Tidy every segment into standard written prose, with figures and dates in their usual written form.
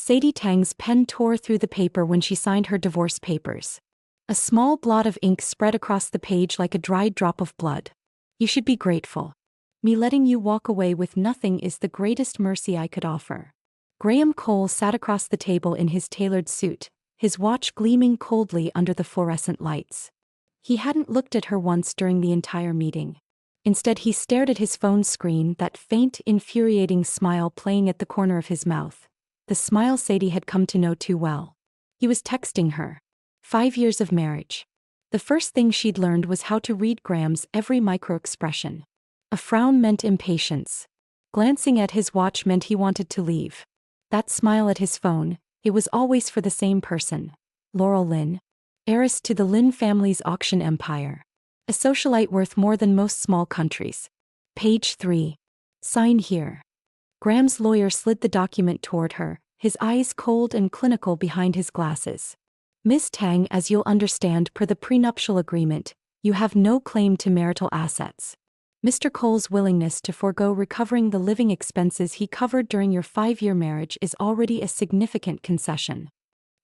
Sadie Tang's pen tore through the paper when she signed her divorce papers. A small blot of ink spread across the page like a dried drop of blood. You should be grateful. Me letting you walk away with nothing is the greatest mercy I could offer. Graham Cole sat across the table in his tailored suit, his watch gleaming coldly under the fluorescent lights. He hadn't looked at her once during the entire meeting. Instead, he stared at his phone screen, that faint, infuriating smile playing at the corner of his mouth. The smile Sadie had come to know too well. He was texting her. 5 years of marriage. The first thing she'd learned was how to read Graham's every micro-expression. A frown meant impatience. Glancing at his watch meant he wanted to leave. That smile at his phone, it was always for the same person. Laurel Lynn. Heiress to the Lynn family's auction empire. A socialite worth more than most small countries. Page 3. Sign here. Graham's lawyer slid the document toward her, his eyes cold and clinical behind his glasses. Miss Tang, as you'll understand per the prenuptial agreement, you have no claim to marital assets. Mr. Cole's willingness to forego recovering the living expenses he covered during your 5-year marriage is already a significant concession.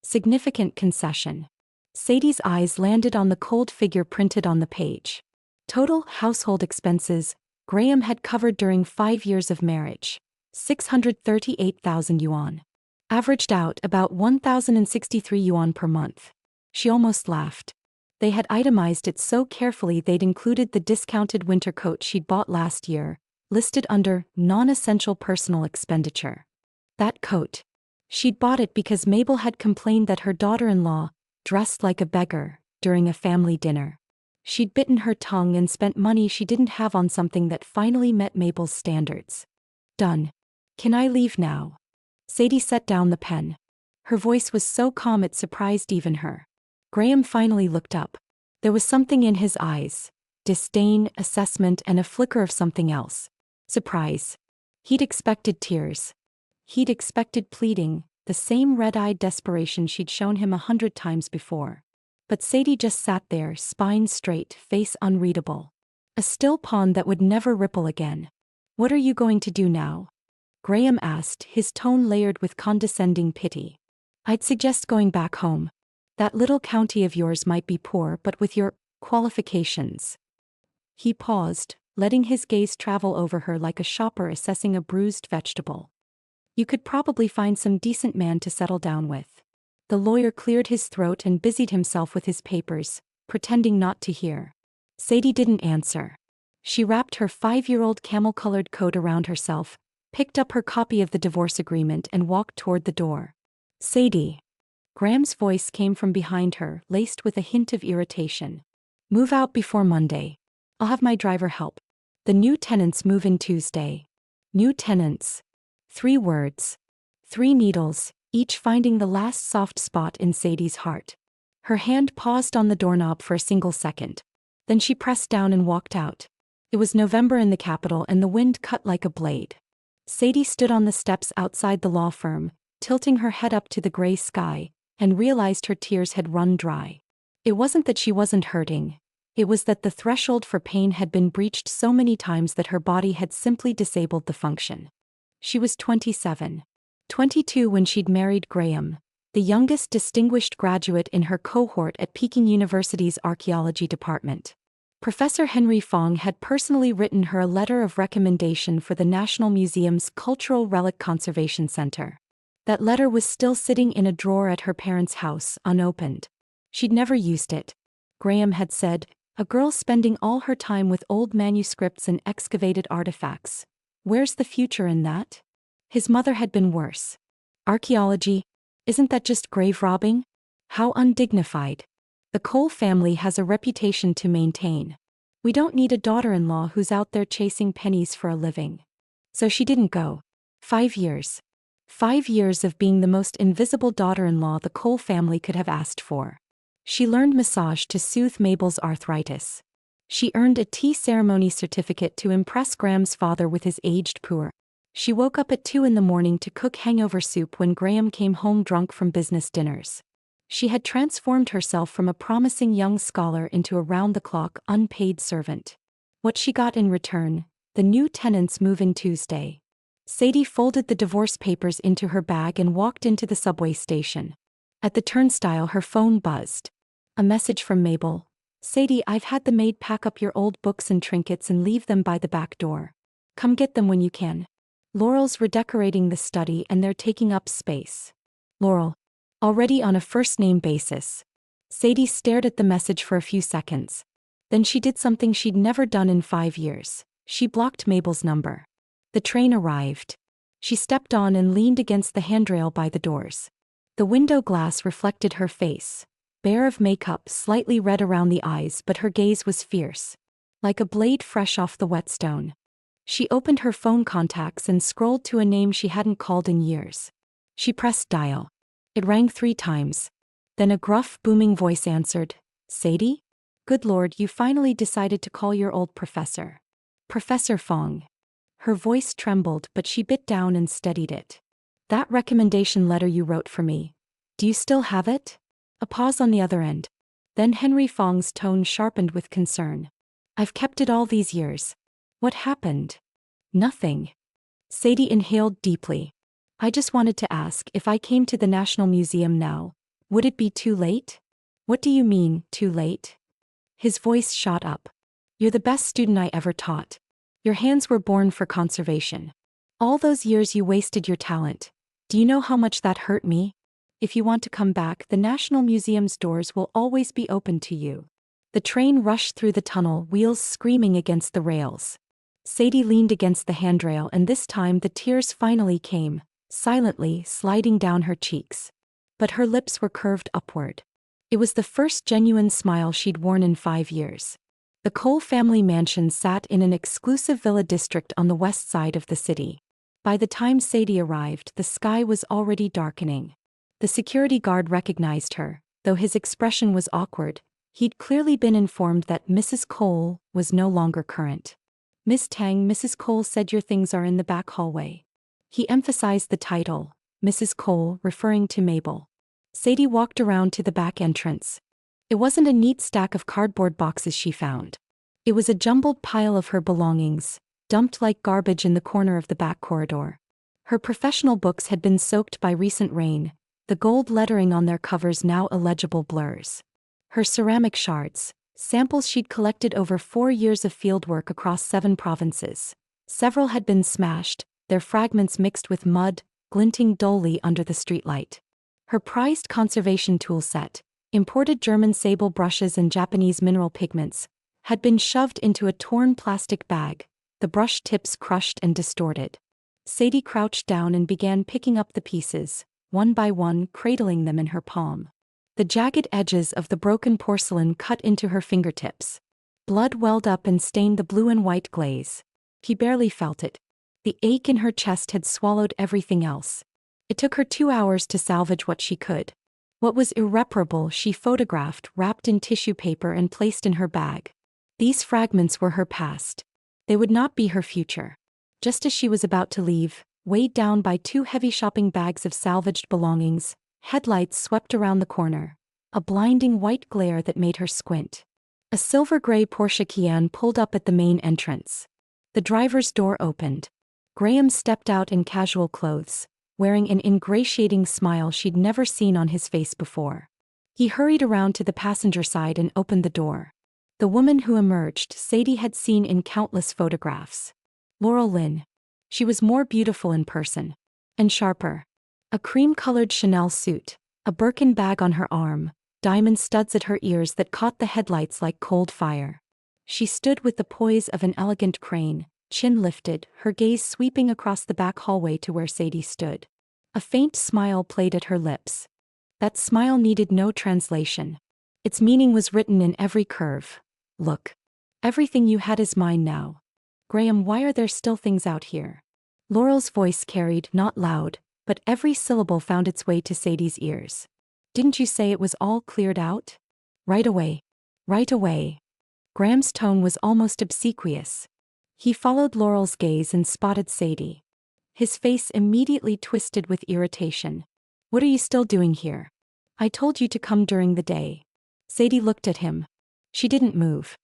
Significant concession. Sadie's eyes landed on the cold figure printed on the page. Total household expenses, Graham had covered during 5 years of marriage. 638,000 yuan. Averaged out about 1,063 yuan per month. She almost laughed. They had itemized it so carefully they'd included the discounted winter coat she'd bought last year, listed under non-essential personal expenditure. That coat. She'd bought it because Mabel had complained that her daughter-in-law dressed like a beggar during a family dinner. She'd bitten her tongue and spent money she didn't have on something that finally met Mabel's standards. Done. Can I leave now? Sadie set down the pen. Her voice was so calm it surprised even her. Graham finally looked up. There was something in his eyes. Disdain, assessment, and a flicker of something else. Surprise. He'd expected tears. He'd expected pleading, the same red-eyed desperation she'd shown him 100 times before. But Sadie just sat there, spine straight, face unreadable. A still pond that would never ripple again. What are you going to do now? Graham asked, his tone layered with condescending pity. I'd suggest going back home. That little county of yours might be poor, but with your qualifications. He paused, letting his gaze travel over her like a shopper assessing a bruised vegetable. You could probably find some decent man to settle down with. The lawyer cleared his throat and busied himself with his papers, pretending not to hear. Sadie didn't answer. She wrapped her 5-year-old camel-colored coat around herself, picked up her copy of the divorce agreement and walked toward the door. Sadie. Graham's voice came from behind her, laced with a hint of irritation. Move out before Monday. I'll have my driver help. The new tenants move in Tuesday. New tenants. 3 words. 3 needles, each finding the last soft spot in Sadie's heart. Her hand paused on the doorknob for a single second. Then she pressed down and walked out. It was November in the capital and the wind cut like a blade. Sadie stood on the steps outside the law firm, tilting her head up to the gray sky, and realized her tears had run dry. It wasn't that she wasn't hurting. It was that the threshold for pain had been breached so many times that her body had simply disabled the function. She was 27. 22 when she'd married Graham, the youngest distinguished graduate in her cohort at Peking University's archaeology department. Professor Henry Fong had personally written her a letter of recommendation for the National Museum's Cultural Relic Conservation Center. That letter was still sitting in a drawer at her parents' house, unopened. She'd never used it. Graham had said, a girl spending all her time with old manuscripts and excavated artifacts. Where's the future in that? His mother had been worse. Archaeology? Isn't that just grave robbing? How undignified. The Cole family has a reputation to maintain. We don't need a daughter-in-law who's out there chasing pennies for a living. So she didn't go. 5 years. 5 years of being the most invisible daughter-in-law the Cole family could have asked for. She learned massage to soothe Mabel's arthritis. She earned a tea ceremony certificate to impress Graham's father with his aged puer. She woke up at 2 in the morning to cook hangover soup when Graham came home drunk from business dinners. She had transformed herself from a promising young scholar into a round-the-clock, unpaid servant. What she got in return, the new tenants move in Tuesday. Sadie folded the divorce papers into her bag and walked into the subway station. At the turnstile, her phone buzzed. A message from Mabel. Sadie, I've had the maid pack up your old books and trinkets and leave them by the back door. Come get them when you can. Laurel's redecorating the study and they're taking up space. Laurel. Already on a first-name basis. Sadie stared at the message for a few seconds. Then she did something she'd never done in 5 years. She blocked Mabel's number. The train arrived. She stepped on and leaned against the handrail by the doors. The window glass reflected her face, bare of makeup, slightly red around the eyes, but her gaze was fierce, like a blade fresh off the whetstone. She opened her phone contacts and scrolled to a name she hadn't called in years. She pressed dial. It rang 3 times. Then a gruff, booming voice answered. Sadie? Good Lord, you finally decided to call your old professor. Professor Fong. Her voice trembled, but she bit down and steadied it. That recommendation letter you wrote for me. Do you still have it? A pause on the other end. Then Henry Fong's tone sharpened with concern. I've kept it all these years. What happened? Nothing. Sadie inhaled deeply. I just wanted to ask, if I came to the National Museum now, would it be too late? What do you mean, too late? His voice shot up. You're the best student I ever taught. Your hands were born for conservation. All those years you wasted your talent. Do you know how much that hurt me? If you want to come back, the National Museum's doors will always be open to you. The train rushed through the tunnel, wheels screaming against the rails. Sadie leaned against the handrail, and this time the tears finally came, silently sliding down her cheeks. But her lips were curved upward. It was the first genuine smile she'd worn in 5 years. The Cole family mansion sat in an exclusive villa district on the west side of the city. By the time Sadie arrived, the sky was already darkening. The security guard recognized her, though his expression was awkward. He'd clearly been informed that Mrs. Cole was no longer current. Miss Tang, Mrs. Cole said your things are in the back hallway. He emphasized the title, Mrs. Cole, referring to Mabel. Sadie walked around to the back entrance. It wasn't a neat stack of cardboard boxes she found. It was a jumbled pile of her belongings, dumped like garbage in the corner of the back corridor. Her professional books had been soaked by recent rain, the gold lettering on their covers now illegible blurs. Her ceramic shards, samples she'd collected over 4 years of fieldwork across 7 provinces. Several had been smashed, their fragments mixed with mud, glinting dully under the streetlight. Her prized conservation tool set, imported German sable brushes and Japanese mineral pigments, had been shoved into a torn plastic bag, the brush tips crushed and distorted. Sadie crouched down and began picking up the pieces, one by one, cradling them in her palm. The jagged edges of the broken porcelain cut into her fingertips. Blood welled up and stained the blue and white glaze. He barely felt it. The ache in her chest had swallowed everything else. It took her 2 hours to salvage what she could. What was irreparable she photographed, wrapped in tissue paper and placed in her bag. These fragments were her past. They would not be her future. Just as she was about to leave, weighed down by 2 heavy shopping bags of salvaged belongings, headlights swept around the corner, a blinding white glare that made her squint. A silver-gray Porsche Cayenne pulled up at the main entrance. The driver's door opened. Graham stepped out in casual clothes, wearing an ingratiating smile she'd never seen on his face before. He hurried around to the passenger side and opened the door. The woman who emerged, Sadie had seen in countless photographs. Laurel Lynn. She was more beautiful in person. And sharper. A cream-colored Chanel suit, a Birkin bag on her arm, diamond studs at her ears that caught the headlights like cold fire. She stood with the poise of an elegant crane, chin lifted, her gaze sweeping across the back hallway to where Sadie stood. A faint smile played at her lips. That smile needed no translation. Its meaning was written in every curve. Look. Everything you had is mine now. Graham, why are there still things out here? Laurel's voice carried, not loud, but every syllable found its way to Sadie's ears. Didn't you say it was all cleared out? Right away. Right away. Graham's tone was almost obsequious. He followed Laurel's gaze and spotted Sadie. His face immediately twisted with irritation. What are you still doing here? I told you to come during the day. Sadie looked at him. She didn't move.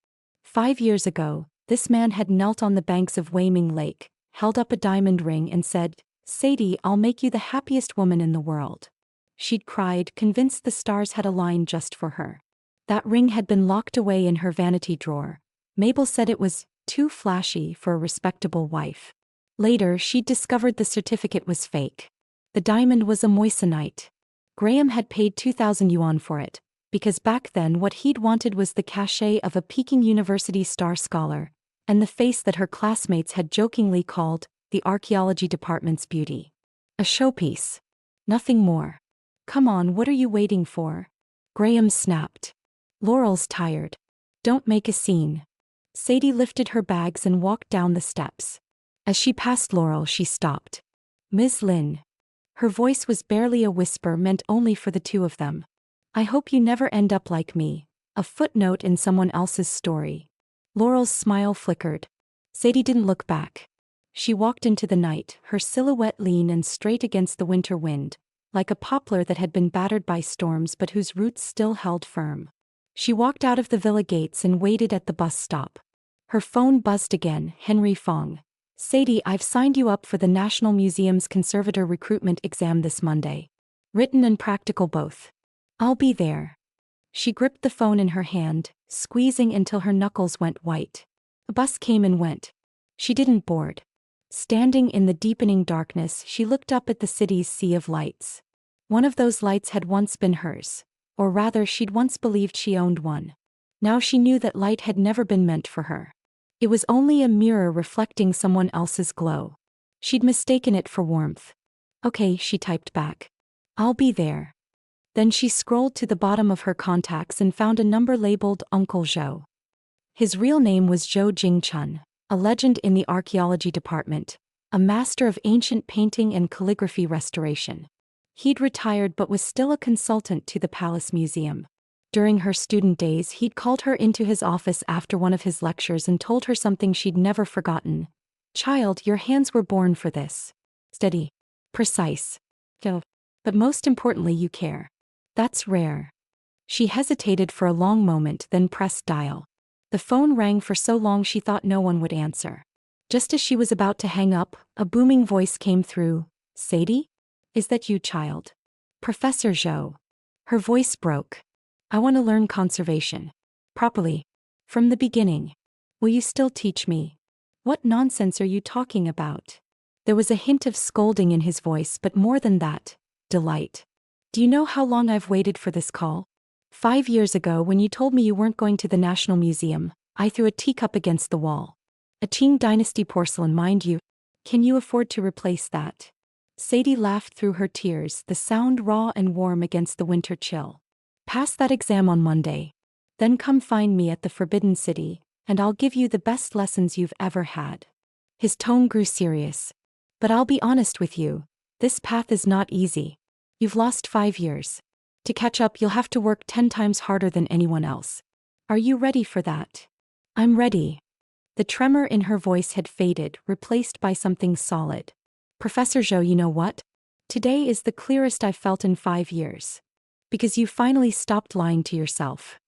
5 years ago, this man had knelt on the banks of Weiming Lake, held up a diamond ring and said, "Sadie, I'll make you the happiest woman in the world." She'd cried, convinced the stars had aligned just for her. That ring had been locked away in her vanity drawer. Mabel said it was too flashy for a respectable wife. Later, she'd discovered the certificate was fake. The diamond was a moissanite. Graham had paid 2,000 yuan for it, because back then what he'd wanted was the cachet of a Peking University star scholar, and the face that her classmates had jokingly called the archaeology department's beauty. A showpiece. Nothing more. "Come on, what are you waiting for?" Graham snapped. "Laurel's tired. Don't make a scene." Sadie lifted her bags and walked down the steps. As she passed Laurel, she stopped. "Ms. Lin." Her voice was barely a whisper meant only for the two of them. "I hope you never end up like me, a footnote in someone else's story." Laurel's smile flickered. Sadie didn't look back. She walked into the night, her silhouette lean and straight against the winter wind, like a poplar that had been battered by storms but whose roots still held firm. She walked out of the villa gates and waited at the bus stop. Her phone buzzed again. Henry Fong. "Sadie, I've signed you up for the National Museum's conservator recruitment exam this Monday. Written and practical both. I'll be there." She gripped the phone in her hand, squeezing until her knuckles went white. The bus came and went. She didn't board. Standing in the deepening darkness, she looked up at the city's sea of lights. One of those lights had once been hers, or rather she'd once believed she owned one. Now she knew that light had never been meant for her. It was only a mirror reflecting someone else's glow. She'd mistaken it for warmth. "Okay," she typed back. "I'll be there." Then she scrolled to the bottom of her contacts and found a number labeled Uncle Zhou. His real name was Zhou Jingchun, a legend in the archaeology department, a master of ancient painting and calligraphy restoration. He'd retired but was still a consultant to the Palace Museum. During her student days, he'd called her into his office after one of his lectures and told her something she'd never forgotten. "Child, your hands were born for this. Steady. Precise. But most importantly, you care. That's rare." She hesitated for a long moment, then pressed dial. The phone rang for so long she thought no one would answer. Just as she was about to hang up, a booming voice came through. "Sadie? Is that you, child?" "Professor Zhou." Her voice broke. "I want to learn conservation. Properly. From the beginning. Will you still teach me?" "What nonsense are you talking about?" There was a hint of scolding in his voice, but more than that, delight. "Do you know how long I've waited for this call? 5 years ago, when you told me you weren't going to the National Museum, I threw a teacup against the wall. A Qing Dynasty porcelain, mind you. Can you afford to replace that?" Sadie laughed through her tears, the sound raw and warm against the winter chill. "Pass that exam on Monday. Then come find me at the Forbidden City, and I'll give you the best lessons you've ever had." His tone grew serious. "But I'll be honest with you, this path is not easy. You've lost 5 years. To catch up, you'll have to work 10 times harder than anyone else. Are you ready for that?" "I'm ready." The tremor in her voice had faded, replaced by something solid. "Professor Zhou, you know what? Today is the clearest I've felt in 5 years. Because you finally stopped lying to yourself."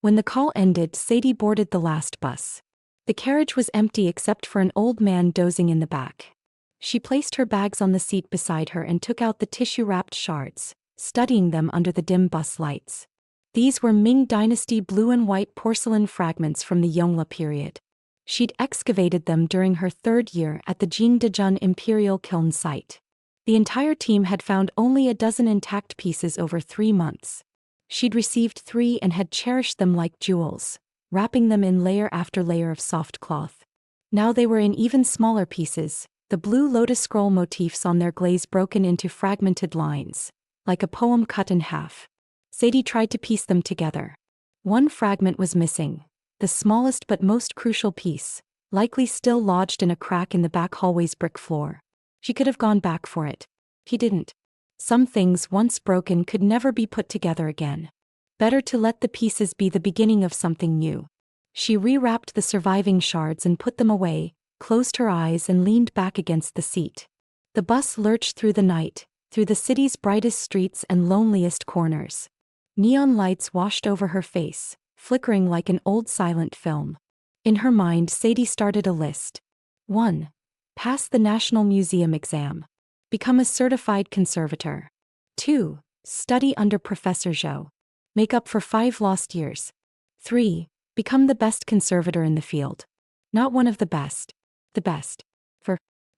When the call ended, Sadie boarded the last bus. The carriage was empty except for an old man dozing in the back. She placed her bags on the seat beside her and took out the tissue-wrapped shards, studying them under the dim bus lights. These were Ming Dynasty blue and white porcelain fragments from the Yongle period. She'd excavated them during her 3rd year at the Jingdezhen Imperial Kiln site. The entire team had found only a dozen intact pieces over 3 months. She'd received 3 and had cherished them like jewels, wrapping them in layer after layer of soft cloth. Now they were in even smaller pieces, the blue lotus scroll motifs on their glaze broken into fragmented lines, like a poem cut in half. Sadie tried to piece them together. One fragment was missing, the smallest but most crucial piece, likely still lodged in a crack in the back hallway's brick floor. She could have gone back for it. He didn't. Some things, once broken, could never be put together again. Better to let the pieces be the beginning of something new. She rewrapped the surviving shards and put them away, closed her eyes and leaned back against the seat. The bus lurched through the night, through the city's brightest streets and loneliest corners. Neon lights washed over her face, flickering like an old silent film. In her mind, Sadie started a list. 1. Pass the National Museum exam. Become a certified conservator. 2. Study under Professor Zhou. Make up for 5 lost years. 3. Become the best conservator in the field. Not one of the best. The best.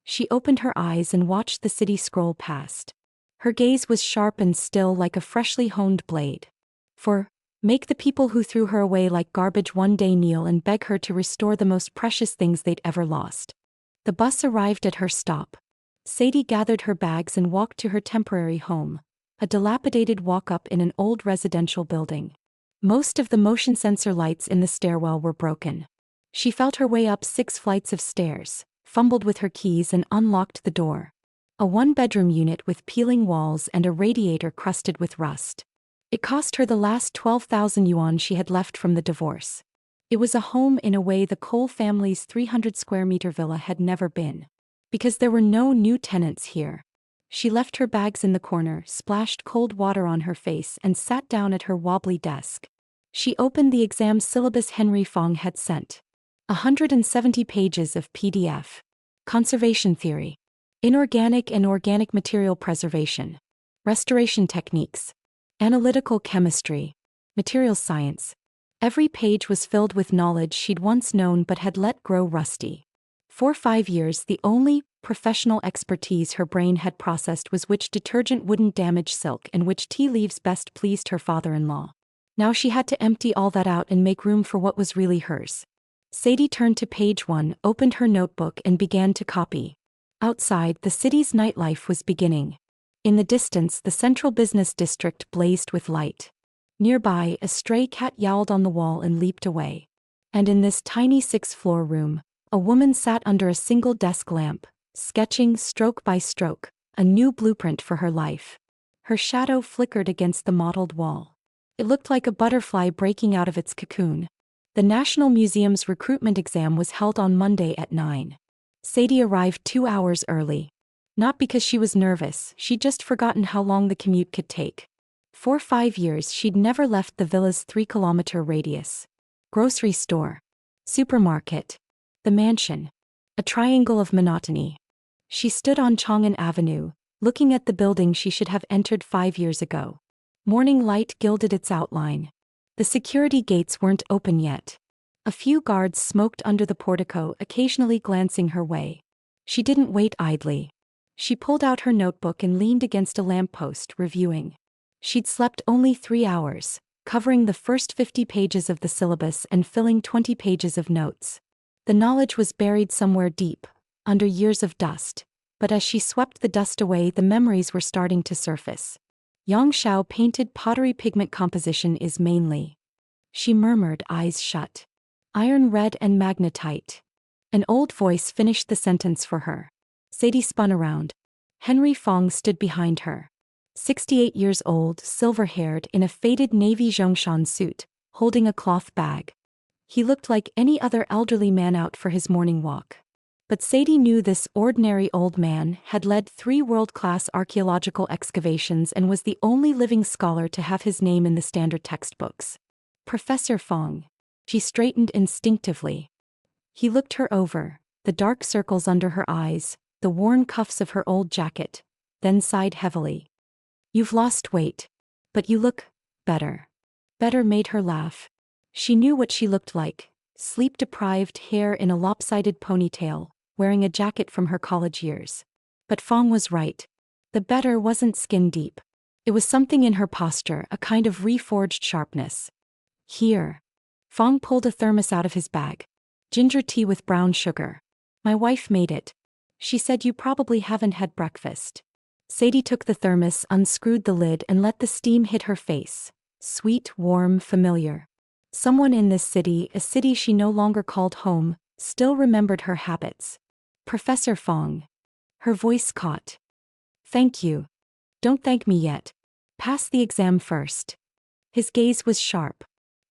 She opened her eyes and watched the city scroll past. Her gaze was sharp and still like a freshly honed blade. 4. Make the people who threw her away like garbage one day kneel and beg her to restore the most precious things they'd ever lost. The bus arrived at her stop. Sadie gathered her bags and walked to her temporary home, a dilapidated walk-up in an old residential building. Most of the motion sensor lights in the stairwell were broken. She felt her way up 6 flights of stairs, fumbled with her keys and unlocked the door. A 1-bedroom unit with peeling walls and a radiator crusted with rust. It cost her the last 12,000 yuan she had left from the divorce. It was a home in a way the Cole family's 300-square-meter villa had never been. Because there were no new tenants here. She left her bags in the corner, splashed cold water on her face and sat down at her wobbly desk. She opened the exam syllabus Henry Fong had sent. 170 pages of PDF. Conservation theory. Inorganic and organic material preservation. Restoration techniques. Analytical chemistry. Materials science. Every page was filled with knowledge she'd once known but had let grow rusty. For 5 years, the only professional expertise her brain had processed was which detergent wouldn't damage silk and which tea leaves best pleased her father-in-law. Now she had to empty all that out and make room for what was really hers. Sadie turned to page 1, opened her notebook and began to copy. Outside, the city's nightlife was beginning. In the distance, the central business district blazed with light. Nearby, a stray cat yowled on the wall and leaped away. And in this tiny 6th-floor room, a woman sat under a single desk lamp, sketching, stroke by stroke, a new blueprint for her life. Her shadow flickered against the mottled wall. It looked like a butterfly breaking out of its cocoon. The National Museum's recruitment exam was held on Monday at 9. Sadie arrived 2 hours early. Not because she was nervous, she'd just forgotten how long the commute could take. For 5 years she'd never left the villa's 3-kilometer radius. Grocery store. Supermarket. The mansion. A triangle of monotony. She stood on Chang'an Avenue, looking at the building she should have entered 5 years ago. Morning light gilded its outline. The security gates weren't open yet. A few guards smoked under the portico, occasionally glancing her way. She didn't wait idly. She pulled out her notebook and leaned against a lamppost, reviewing. She'd slept only 3 hours, covering the first 50 pages of the syllabus and filling 20 pages of notes. The knowledge was buried somewhere deep, under years of dust, but as she swept the dust away, the memories were starting to surface. Yang Xiao painted pottery pigment composition is mainly. She murmured, eyes shut. Iron red and magnetite. An old voice finished the sentence for her. Sadie spun around. Henry Fong stood behind her. 68 years old, silver-haired, in a faded navy Zhongshan suit, holding a cloth bag. He looked like any other elderly man out for his morning walk. But Sadie knew this ordinary old man had led 3 world-class archaeological excavations and was the only living scholar to have his name in the standard textbooks. Professor Fong. She straightened instinctively. He looked her over, the dark circles under her eyes, the worn cuffs of her old jacket, then sighed heavily. You've lost weight. But you look better. Better made her laugh. She knew what she looked like, sleep-deprived, hair in a lopsided ponytail, wearing a jacket from her college years. But Fong was right. The better wasn't skin deep. It was something in her posture, a kind of reforged sharpness. Here. Fong pulled a thermos out of his bag. Ginger tea with brown sugar. My wife made it. She said you probably haven't had breakfast. Sadie took the thermos, unscrewed the lid and let the steam hit her face. Sweet, warm, familiar. Someone in this city, a city she no longer called home, still remembered her habits. Professor Fong. Her voice caught. Thank you. Don't thank me yet. Pass the exam first. His gaze was sharp.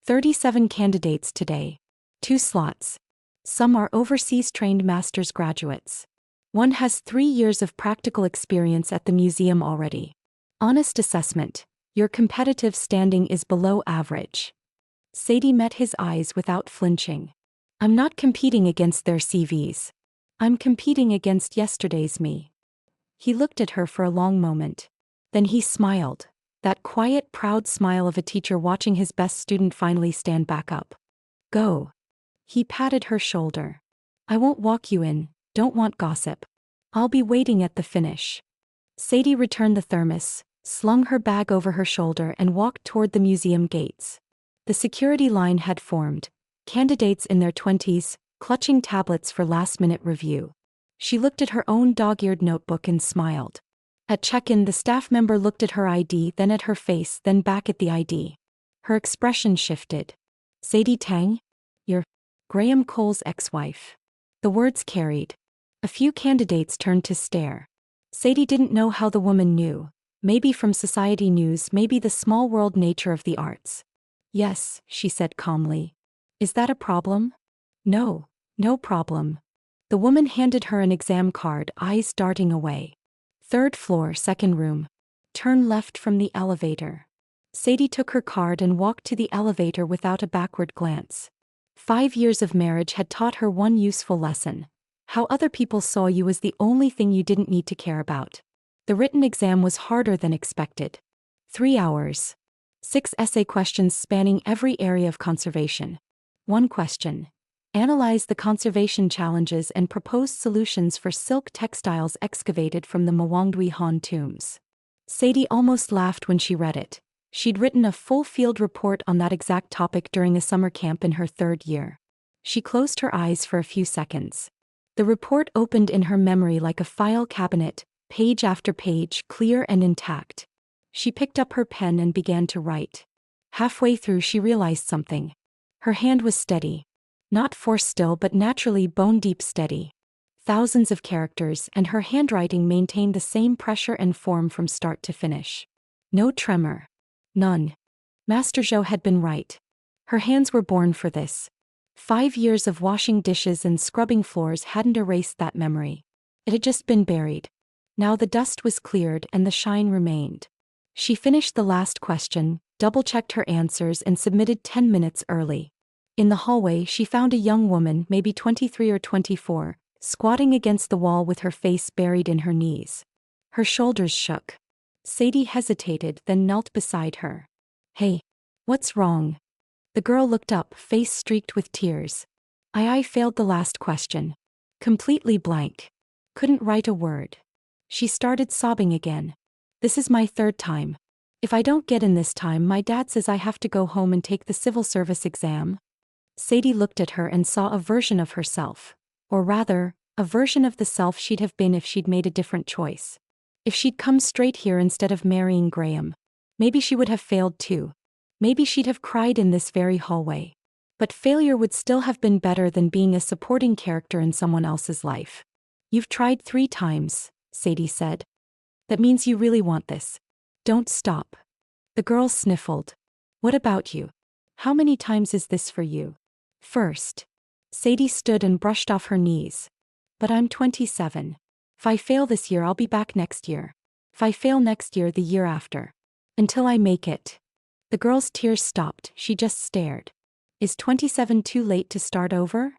37 candidates today. 2 slots. Some are overseas-trained master's graduates. One has 3 years of practical experience at the museum already. Honest assessment. Your competitive standing is below average. Sadie met his eyes without flinching. I'm not competing against their CVs. I'm competing against yesterday's me. He looked at her for a long moment. Then he smiled, that quiet, proud smile of a teacher watching his best student finally stand back up. Go. He patted her shoulder. I won't walk you in, don't want gossip. I'll be waiting at the finish. Sadie returned the thermos, slung her bag over her shoulder and walked toward the museum gates. The security line had formed, candidates in their 20s, clutching tablets for last-minute review. She looked at her own dog-eared notebook and smiled. At check-in, the staff member looked at her ID, then at her face, then back at the ID. Her expression shifted. Sadie Tang? You're Graham Cole's ex-wife. The words carried. A few candidates turned to stare. Sadie didn't know how the woman knew. Maybe from society news, maybe the small world nature of the arts. Yes, she said calmly. Is that a problem? No, no problem. The woman handed her an exam card, eyes darting away. 3rd floor, 2nd room. Turn left from the elevator. Sadie took her card and walked to the elevator without a backward glance. 5 years of marriage had taught her one useful lesson. How other people saw you was the only thing you didn't need to care about. The written exam was harder than expected. 3 hours. 6 essay questions spanning every area of conservation. 1 question. Analyze the conservation challenges and propose solutions for silk textiles excavated from the Mwangdui Han tombs. Sadie almost laughed when she read it. She'd written a full field report on that exact topic during a summer camp in her 3rd year. She closed her eyes for a few seconds. The report opened in her memory like a file cabinet, page after page, clear and intact. She picked up her pen and began to write. Halfway through, she realized something. Her hand was steady. Not force still, but naturally bone-deep steady. Thousands of characters, and her handwriting maintained the same pressure and form from start to finish. No tremor. None. Master Zhou had been right. Her hands were born for this. 5 years of washing dishes and scrubbing floors hadn't erased that memory. It had just been buried. Now the dust was cleared and the shine remained. She finished the last question, double-checked her answers and submitted 10 minutes early. In the hallway, she found a young woman, maybe 23 or 24, squatting against the wall with her face buried in her knees. Her shoulders shook. Sadie hesitated, then knelt beside her. Hey, what's wrong? The girl looked up, face streaked with tears. I failed the last question. Completely blank. Couldn't write a word. She started sobbing again. This is my 3rd time. If I don't get in this time, my dad says I have to go home and take the civil service exam. Sadie looked at her and saw a version of herself. Or rather, a version of the self she'd have been if she'd made a different choice. If she'd come straight here instead of marrying Graham. Maybe she would have failed too. Maybe she'd have cried in this very hallway. But failure would still have been better than being a supporting character in someone else's life. You've tried 3 times, Sadie said. That means you really want this. Don't stop. The girl sniffled. What about you? How many times is this for you? First. Sadie stood and brushed off her knees. But I'm 27. If I fail this year, I'll be back next year. If I fail next year, the year after. Until I make it. The girl's tears stopped, she just stared. Is 27 too late to start over?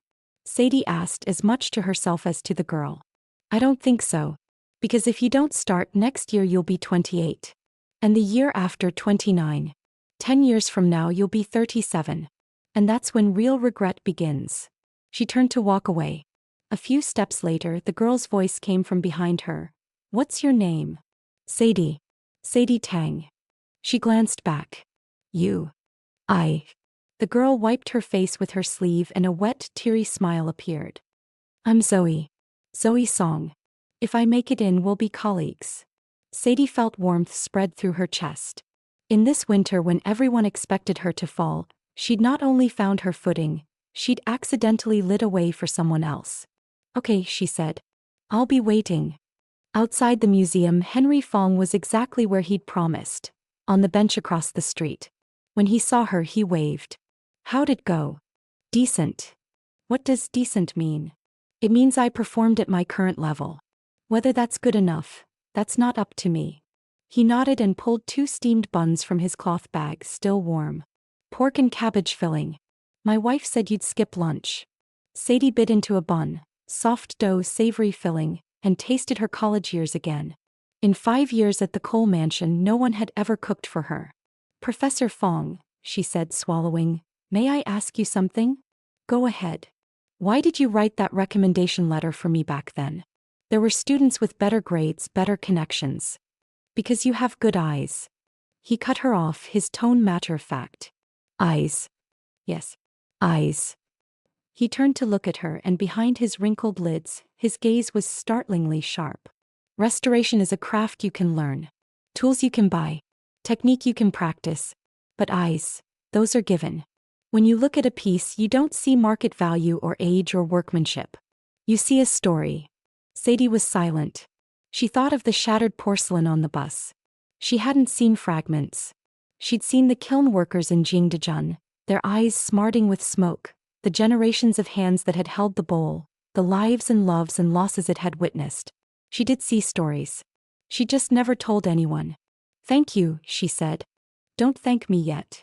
Sadie asked as much to herself as to the girl. I don't think so. Because if you don't start next year, you'll be 28. And the year after 29. 10 years from now, you'll be 37. And that's when real regret begins. She turned to walk away. A few steps later, the girl's voice came from behind her. What's your name? Sadie. Sadie Tang. She glanced back. You. I. The girl wiped her face with her sleeve and a wet, teary smile appeared. I'm Zoe. Zoe Song. If I make it in, we'll be colleagues. Sadie felt warmth spread through her chest. In this winter, when everyone expected her to fall, she'd not only found her footing, she'd accidentally lit a way for someone else. Okay, she said. I'll be waiting. Outside the museum, Henry Fong was exactly where he'd promised, on the bench across the street. When he saw her, he waved. How'd it go? Decent. What does decent mean? It means I performed at my current level. Whether that's good enough, that's not up to me. He nodded and pulled 2 steamed buns from his cloth bag, still warm. Pork and cabbage filling. My wife said you'd skip lunch. Sadie bit into a bun, soft dough, savory filling, and tasted her college years again. In 5 years at the Cole mansion, no one had ever cooked for her. Professor Fong, she said, swallowing, may I ask you something? Go ahead. Why did you write that recommendation letter for me back then? There were students with better grades, better connections. Because you have good eyes. He cut her off, his tone matter-of-fact. Eyes. Yes. Eyes. He turned to look at her, and behind his wrinkled lids, his gaze was startlingly sharp. Restoration is a craft you can learn. Tools you can buy. Technique you can practice. But eyes, those are given. When you look at a piece, you don't see market value or age or workmanship. You see a story. Sadie was silent. She thought of the shattered porcelain on the bus. She hadn't seen fragments. She'd seen the kiln workers in Jingdezhen, their eyes smarting with smoke, the generations of hands that had held the bowl, the lives and loves and losses it had witnessed. She did see stories. She just never told anyone. Thank you, she said. Don't thank me yet.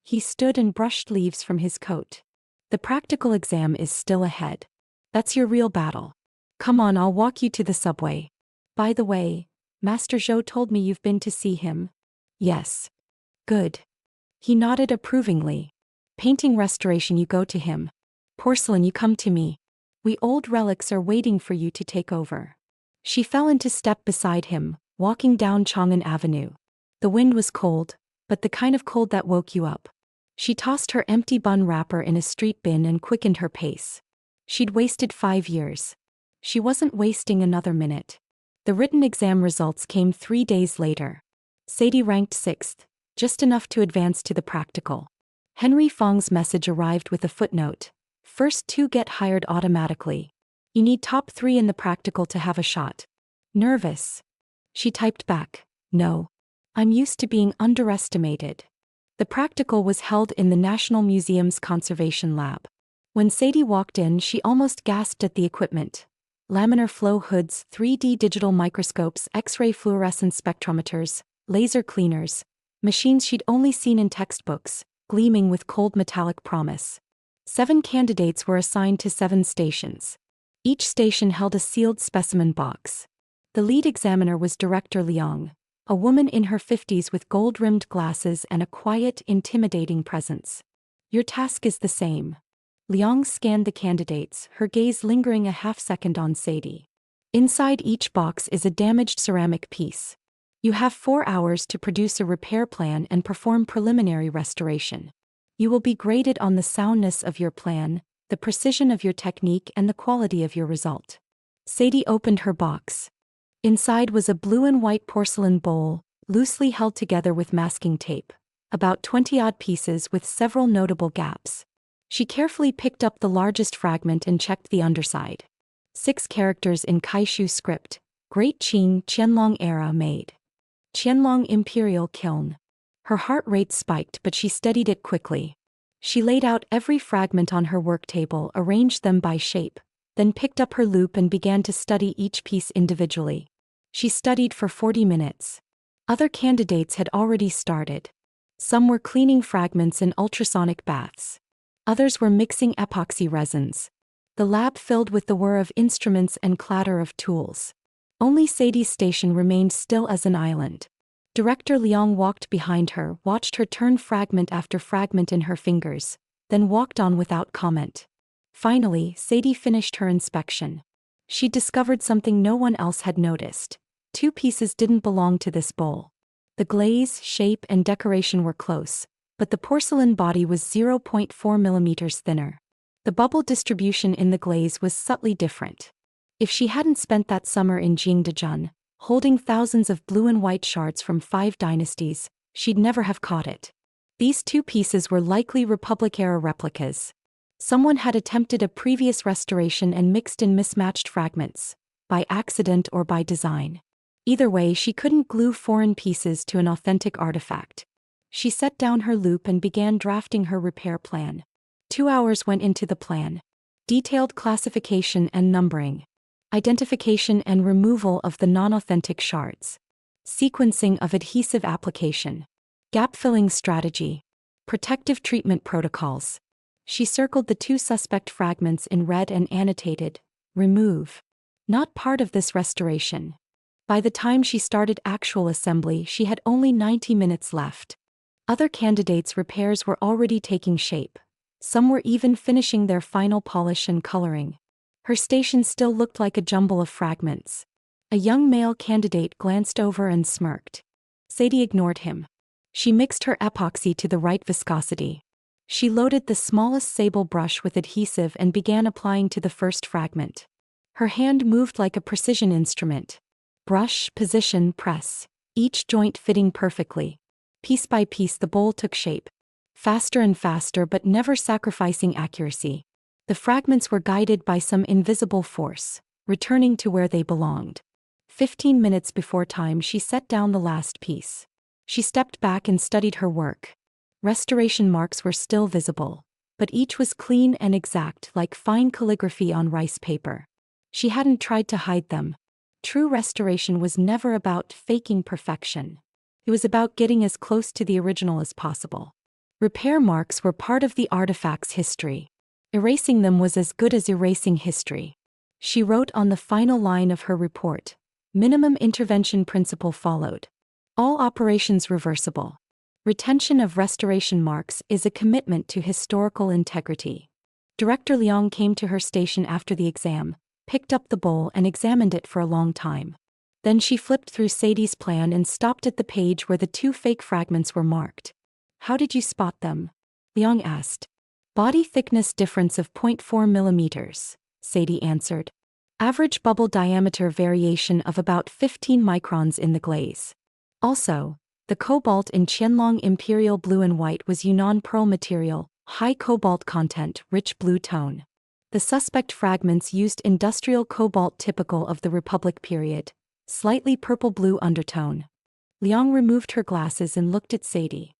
He stood and brushed leaves from his coat. The practical exam is still ahead. That's your real battle. Come on, I'll walk you to the subway. By the way, Master Zhou told me you've been to see him. Yes. Good. He nodded approvingly. Painting restoration, you go to him. Porcelain, you come to me. We old relics are waiting for you to take over. She fell into step beside him, walking down Chang'an Avenue. The wind was cold, but the kind of cold that woke you up. She tossed her empty bun wrapper in a street bin and quickened her pace. She'd wasted 5 years. She wasn't wasting another minute. The written exam results came 3 days later. Sadie ranked 6th, just enough to advance to the practical. Henry Fong's message arrived with a footnote. First 2 get hired automatically. You need top 3 in the practical to have a shot. Nervous? She typed back, no. I'm used to being underestimated. The practical was held in the National Museum's Conservation Lab. When Sadie walked in, she almost gasped at the equipment. Laminar flow hoods, 3D digital microscopes, X-ray fluorescence spectrometers, laser cleaners, machines she'd only seen in textbooks, gleaming with cold metallic promise. 7 candidates were assigned to 7 stations. Each station held a sealed specimen box. The lead examiner was Director Liang, a woman in her 50s with gold-rimmed glasses and a quiet, intimidating presence. Your task is the same. Liang scanned the candidates, her gaze lingering a half-second on Sadie. Inside each box is a damaged ceramic piece. You have 4 hours to produce a repair plan and perform preliminary restoration. You will be graded on the soundness of your plan, the precision of your technique, and the quality of your result. Sadie opened her box. Inside was a blue and white porcelain bowl, loosely held together with masking tape, about 20-odd pieces with several notable gaps. She carefully picked up the largest fragment and checked the underside. 6 characters in Kaishu script, Great Qing Qianlong era made. Qianlong Imperial Kiln. Her heart rate spiked, but she steadied it quickly. She laid out every fragment on her work table, arranged them by shape, then picked up her loupe and began to study each piece individually. She studied for 40 minutes. Other candidates had already started. Some were cleaning fragments in ultrasonic baths. Others were mixing epoxy resins. The lab filled with the whir of instruments and clatter of tools. Only Sadie's station remained still as an island. Director Liang walked behind her, watched her turn fragment after fragment in her fingers, then walked on without comment. Finally, Sadie finished her inspection. She discovered something no one else had noticed. 2 pieces didn't belong to this bowl. The glaze, shape, and decoration were close, but the porcelain body was 0.4 millimeters thinner. The bubble distribution in the glaze was subtly different. If she hadn't spent that summer in Jingdezhen, holding thousands of blue and white shards from 5 dynasties, she'd never have caught it. These 2 pieces were likely Republic-era replicas. Someone had attempted a previous restoration and mixed in mismatched fragments, by accident or by design. Either way, she couldn't glue foreign pieces to an authentic artifact. She set down her loupe and began drafting her repair plan. 2 hours went into the plan. Detailed classification and numbering. Identification and removal of the non-authentic shards. Sequencing of adhesive application. Gap-filling strategy. Protective treatment protocols. She circled the 2 suspect fragments in red and annotated, remove. Not part of this restoration. By the time she started actual assembly, she had only 90 minutes left. Other candidates' repairs were already taking shape. Some were even finishing their final polish and coloring. Her station still looked like a jumble of fragments. A young male candidate glanced over and smirked. Sadie ignored him. She mixed her epoxy to the right viscosity. She loaded the smallest sable brush with adhesive and began applying to the first fragment. Her hand moved like a precision instrument. Brush, position, press. Each joint fitting perfectly. Piece by piece the bowl took shape. Faster and faster, but never sacrificing accuracy. The fragments were guided by some invisible force, returning to where they belonged. 15 minutes before time, she set down the last piece. She stepped back and studied her work. Restoration marks were still visible, but each was clean and exact, like fine calligraphy on rice paper. She hadn't tried to hide them. True restoration was never about faking perfection. It was about getting as close to the original as possible. Repair marks were part of the artifact's history. Erasing them was as good as erasing history. She wrote on the final line of her report. Minimum intervention principle followed. All operations reversible. Retention of restoration marks is a commitment to historical integrity. Director Leong came to her station after the exam, picked up the bowl and examined it for a long time. Then she flipped through Sadie's plan and stopped at the page where the two fake fragments were marked. How did you spot them? Leong asked. Body thickness difference of 0.4 millimeters, Sadie answered. Average bubble diameter variation of about 15 microns in the glaze. Also, the cobalt in Qianlong Imperial Blue and White was Yunnan pearl material, high cobalt content, rich blue tone. The suspect fragments used industrial cobalt typical of the Republic period, slightly purple-blue undertone. Leong removed her glasses and looked at Sadie.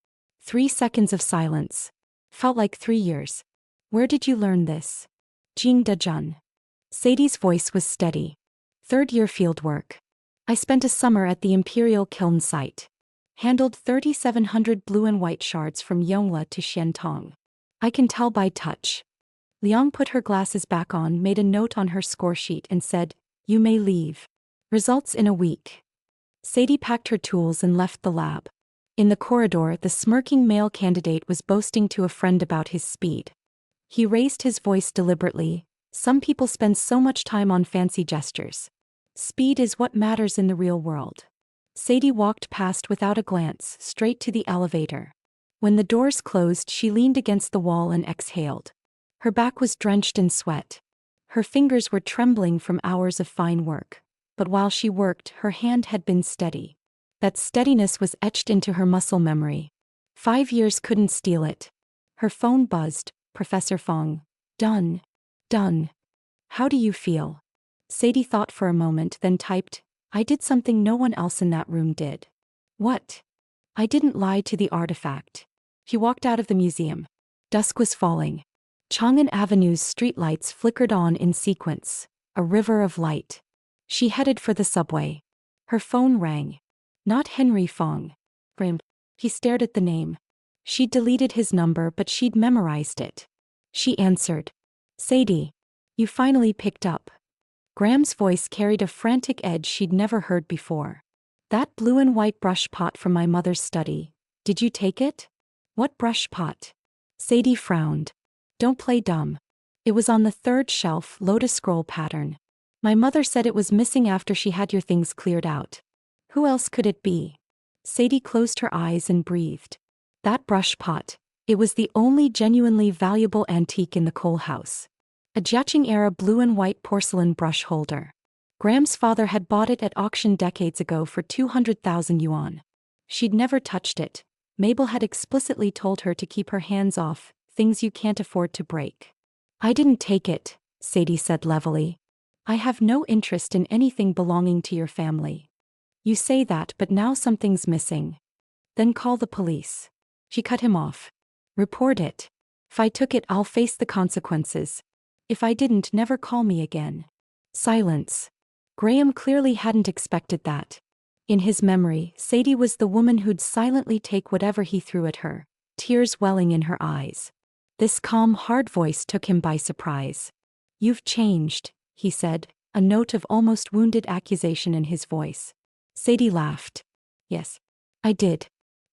3 seconds of silence. Felt like 3 years. Where did you learn this? Jing Dejun. Sadie's voice was steady. 3rd-year fieldwork. I spent a summer at the Imperial Kiln site. Handled 3,700 blue and white shards from Yongla to Xiantong. I can tell by touch. Leong put her glasses back on, made a note on her score sheet and said, You may leave. Results in a week. Sadie packed her tools and left the lab. In the corridor, the smirking male candidate was boasting to a friend about his speed. He raised his voice deliberately. Some people spend so much time on fancy gestures. Speed is what matters in the real world. Sadie walked past without a glance, straight to the elevator. When the doors closed, she leaned against the wall and exhaled. Her back was drenched in sweat. Her fingers were trembling from hours of fine work. But while she worked, her hand had been steady. That steadiness was etched into her muscle memory. 5 years couldn't steal it. Her phone buzzed. Professor Fong. Done. Done. How do you feel? Sadie thought for a moment, then typed, I did something no one else in that room did. What? I didn't lie to the artifact. He walked out of the museum. Dusk was falling. Chang'an Avenue's streetlights flickered on in sequence, a river of light. She headed for the subway. Her phone rang. Not Henry Fong. Grim. He stared at the name. She'd deleted his number, but she'd memorized it. She answered. Sadie. You finally picked up. Graham's voice carried a frantic edge she'd never heard before. That blue and white brush pot from my mother's study. Did you take it? What brush pot? Sadie frowned. Don't play dumb. It was on the 3rd shelf, lotus scroll pattern. My mother said it was missing after she had your things cleared out. Who else could it be? Sadie closed her eyes and breathed. That brush pot. It was the only genuinely valuable antique in the coal house. A Jiaqing-era blue and white porcelain brush holder. Graham's father had bought it at auction decades ago for 200,000 yuan. She'd never touched it. Mabel had explicitly told her to keep her hands off things you can't afford to break. I didn't take it, Sadie said levelly. I have no interest in anything belonging to your family. You say that, but now something's missing. Then call the police. She cut him off. Report it. If I took it, I'll face the consequences. If I didn't, never call me again. Silence. Graham clearly hadn't expected that. In his memory, Sadie was the woman who'd silently take whatever he threw at her, tears welling in her eyes. This calm, hard voice took him by surprise. You've changed, he said, a note of almost wounded accusation in his voice. Sadie laughed. Yes, I did.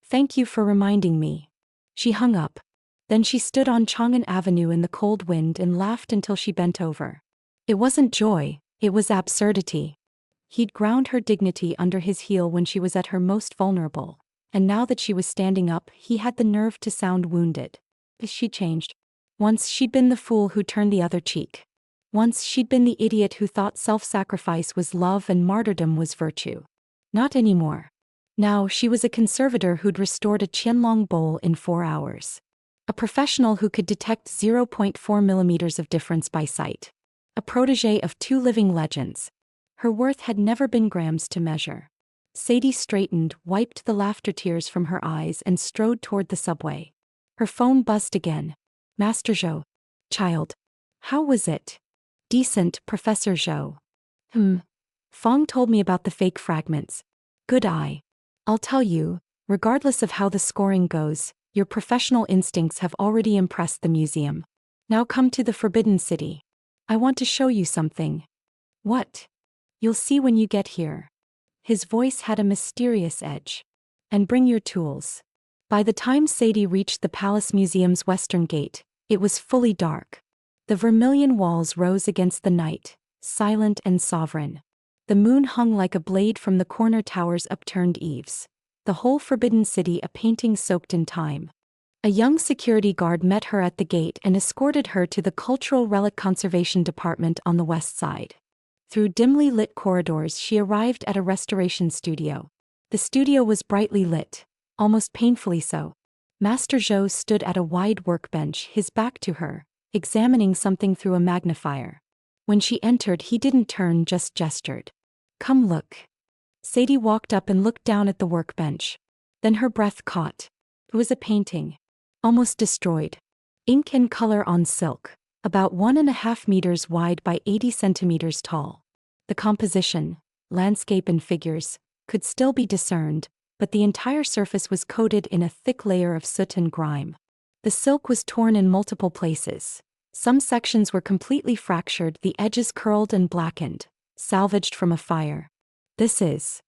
Thank you for reminding me. She hung up. Then she stood on Chang'an Avenue in the cold wind and laughed until she bent over. It wasn't joy, it was absurdity. He'd ground her dignity under his heel when she was at her most vulnerable, and now that she was standing up, he had the nerve to sound wounded. She changed. Once she'd been the fool who turned the other cheek. Once she'd been the idiot who thought self-sacrifice was love and martyrdom was virtue. Not anymore. Now she was a conservator who'd restored a Qianlong bowl in 4 hours. A professional who could detect 0.4 millimeters of difference by sight. A protégé of 2 living legends. Her worth had never been grams to measure. Sadie straightened, wiped the laughter tears from her eyes and strode toward the subway. Her phone buzzed again. Master Zhou. Child. How was it? Decent, Professor Zhou. Fong told me about the fake fragments. Good eye. I'll tell you, regardless of how the scoring goes, your professional instincts have already impressed the museum. Now come to the Forbidden City. I want to show you something. What? You'll see when you get here. His voice had a mysterious edge. And bring your tools. By the time Sadie reached the Palace Museum's western gate, it was fully dark. The vermilion walls rose against the night, silent and sovereign. The moon hung like a blade from the corner tower's upturned eaves. The whole Forbidden City a painting soaked in time. A young security guard met her at the gate and escorted her to the Cultural Relic Conservation Department on the west side. Through dimly lit corridors she arrived at a restoration studio. The studio was brightly lit, almost painfully so. Master Zhou stood at a wide workbench, his back to her, examining something through a magnifier. When she entered, he didn't turn, just gestured. Come look. Sadie walked up and looked down at the workbench. Then her breath caught. It was a painting. Almost destroyed. Ink and color on silk. About 1.5 meters wide by 80 centimeters tall. The composition, landscape and figures, could still be discerned, but the entire surface was coated in a thick layer of soot and grime. The silk was torn in multiple places. Some sections were completely fractured, the edges curled and blackened, salvaged from a fire. This is.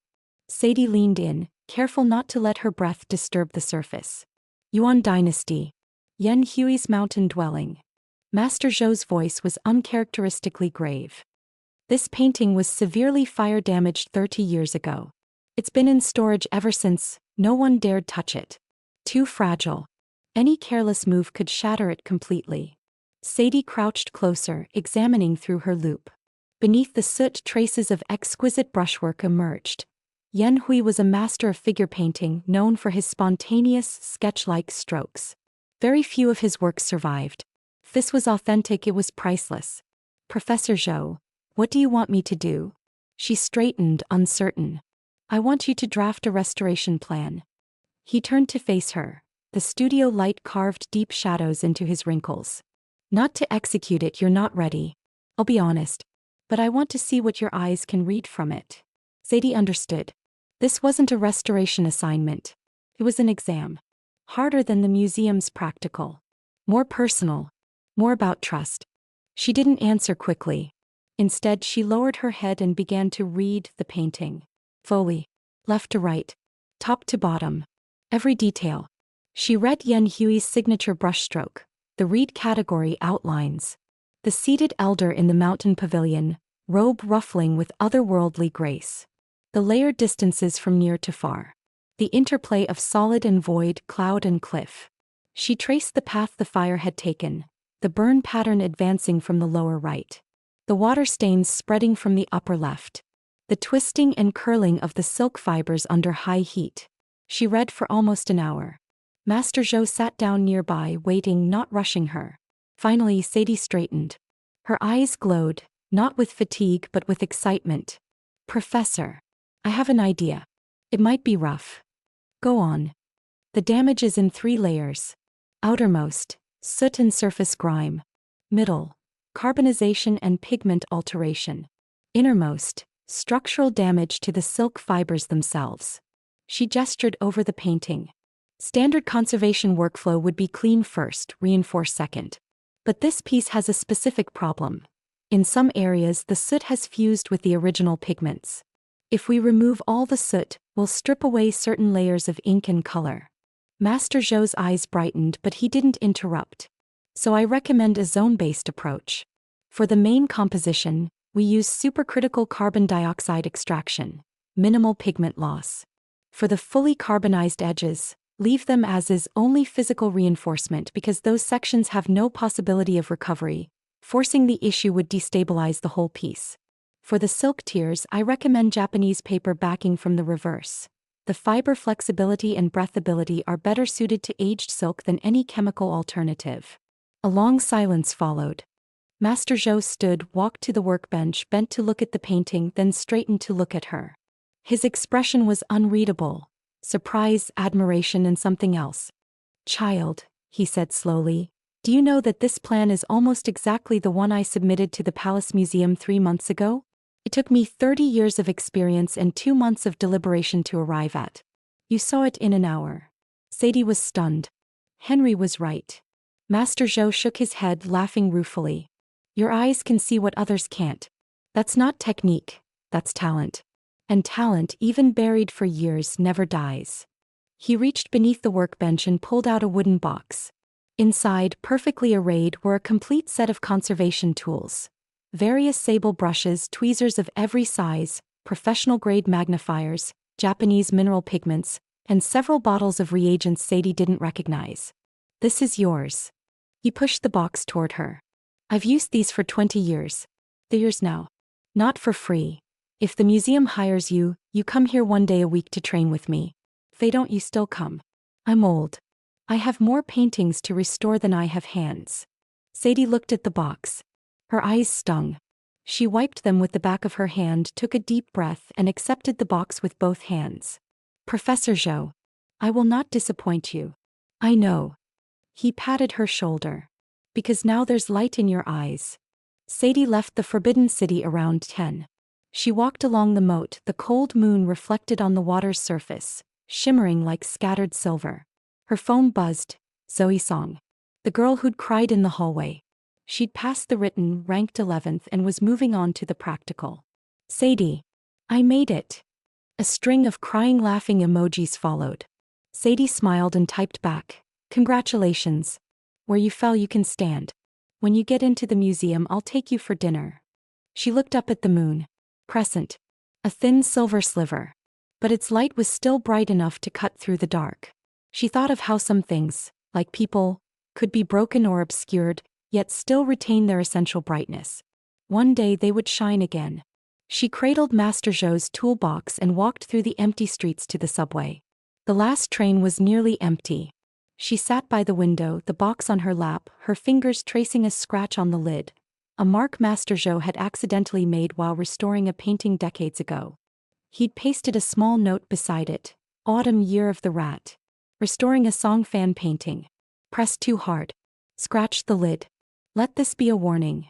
Sadie leaned in, careful not to let her breath disturb the surface. Yuan Dynasty. Yan Hui's mountain dwelling. Master Zhou's voice was uncharacteristically grave. This painting was severely fire-damaged 30 years ago. It's been in storage ever since, no one dared touch it. Too fragile. Any careless move could shatter it completely. Sadie crouched closer, examining through her loupe. Beneath the soot, traces of exquisite brushwork emerged. Yan Hui was a master of figure painting, known for his spontaneous, sketch-like strokes. Very few of his works survived. If this was authentic, it was priceless. Professor Zhou, what do you want me to do? She straightened, uncertain. I want you to draft a restoration plan. He turned to face her. The studio light carved deep shadows into his wrinkles. Not to execute it, you're not ready. I'll be honest. But I want to see what your eyes can read from it. Sadie understood. This wasn't a restoration assignment. It was an exam. Harder than the museum's practical. More personal. More about trust. She didn't answer quickly. Instead, she lowered her head and began to read the painting. Fully. Left to right. Top to bottom. Every detail. She read Yan Hui's signature brushstroke. The read category outlines. The seated elder in the mountain pavilion, robe ruffling with otherworldly grace. The layered distances from near to far. The interplay of solid and void, cloud and cliff. She traced the path the fire had taken, the burn pattern advancing from the lower right. The water stains spreading from the upper left. The twisting and curling of the silk fibers under high heat. She read for almost an hour. Master Zhou sat down nearby, waiting, not rushing her. Finally, Sadie straightened. Her eyes glowed, not with fatigue but with excitement. Professor, I have an idea. It might be rough. Go on. The damage is in 3 layers. Outermost, soot and surface grime. Middle, carbonization and pigment alteration. Innermost, structural damage to the silk fibers themselves. She gestured over the painting. Standard conservation workflow would be clean first, reinforce second. But this piece has a specific problem. In some areas, the soot has fused with the original pigments. If we remove all the soot, we'll strip away certain layers of ink and color. Master Zhou's eyes brightened, but he didn't interrupt. So I recommend a zone-based approach. For the main composition, we use supercritical carbon dioxide extraction, minimal pigment loss. For the fully carbonized edges, leave them as is, only physical reinforcement, because those sections have no possibility of recovery. Forcing the issue would destabilize the whole piece. For the silk tiers, I recommend Japanese paper backing from the reverse. The fiber flexibility and breathability are better suited to aged silk than any chemical alternative. A long silence followed. Master Zhou stood, walked to the workbench, bent to look at the painting, then straightened to look at her. His expression was unreadable. Surprise, admiration, and something else. "Child," he said slowly, "do you know that this plan is almost exactly the one I submitted to the Palace Museum 3 months ago? It took me 30 years of experience and 2 months of deliberation to arrive at. You saw it in an hour." Sadie was stunned. Henry was right. Master Zhou shook his head, laughing ruefully. "Your eyes can see what others can't. That's not technique, that's talent. And talent, even buried for years, never dies." He reached beneath the workbench and pulled out a wooden box. Inside, perfectly arrayed, were a complete set of conservation tools. Various sable brushes, tweezers of every size, professional-grade magnifiers, Japanese mineral pigments, and several bottles of reagents Sadie didn't recognize. "This is yours." He pushed the box toward her. "I've used these for 20 years. They're yours now. Not for free. If the museum hires you, you come here 1 day a week to train with me. If they don't, you still come. I'm old. I have more paintings to restore than I have hands." Sadie looked at the box. Her eyes stung. She wiped them with the back of her hand, took a deep breath, and accepted the box with both hands. "Professor Zhou, I will not disappoint you. I know." He patted her shoulder. "Because now there's light in your eyes." Sadie left the Forbidden City around 10. She walked along the moat, the cold moon reflected on the water's surface, shimmering like scattered silver. Her phone buzzed. Zoe Song. The girl who'd cried in the hallway. She'd passed the written, ranked 11th, and was moving on to the practical. "Sadie. I made it." A string of crying, laughing emojis followed. Sadie smiled and typed back, "Congratulations. Where you fell you can stand. When you get into the museum I'll take you for dinner." She looked up at the moon. Crescent. A thin silver sliver. But its light was still bright enough to cut through the dark. She thought of how some things, like people, could be broken or obscured, yet still retain their essential brightness. One day they would shine again. She cradled Master Zhou's toolbox and walked through the empty streets to the subway. The last train was nearly empty. She sat by the window, the box on her lap, her fingers tracing a scratch on the lid. A mark Master Zhou had accidentally made while restoring a painting decades ago. He'd pasted a small note beside it. "Autumn, year of the rat. Restoring a song fan painting. Press too hard. Scratch the lid. Let this be a warning."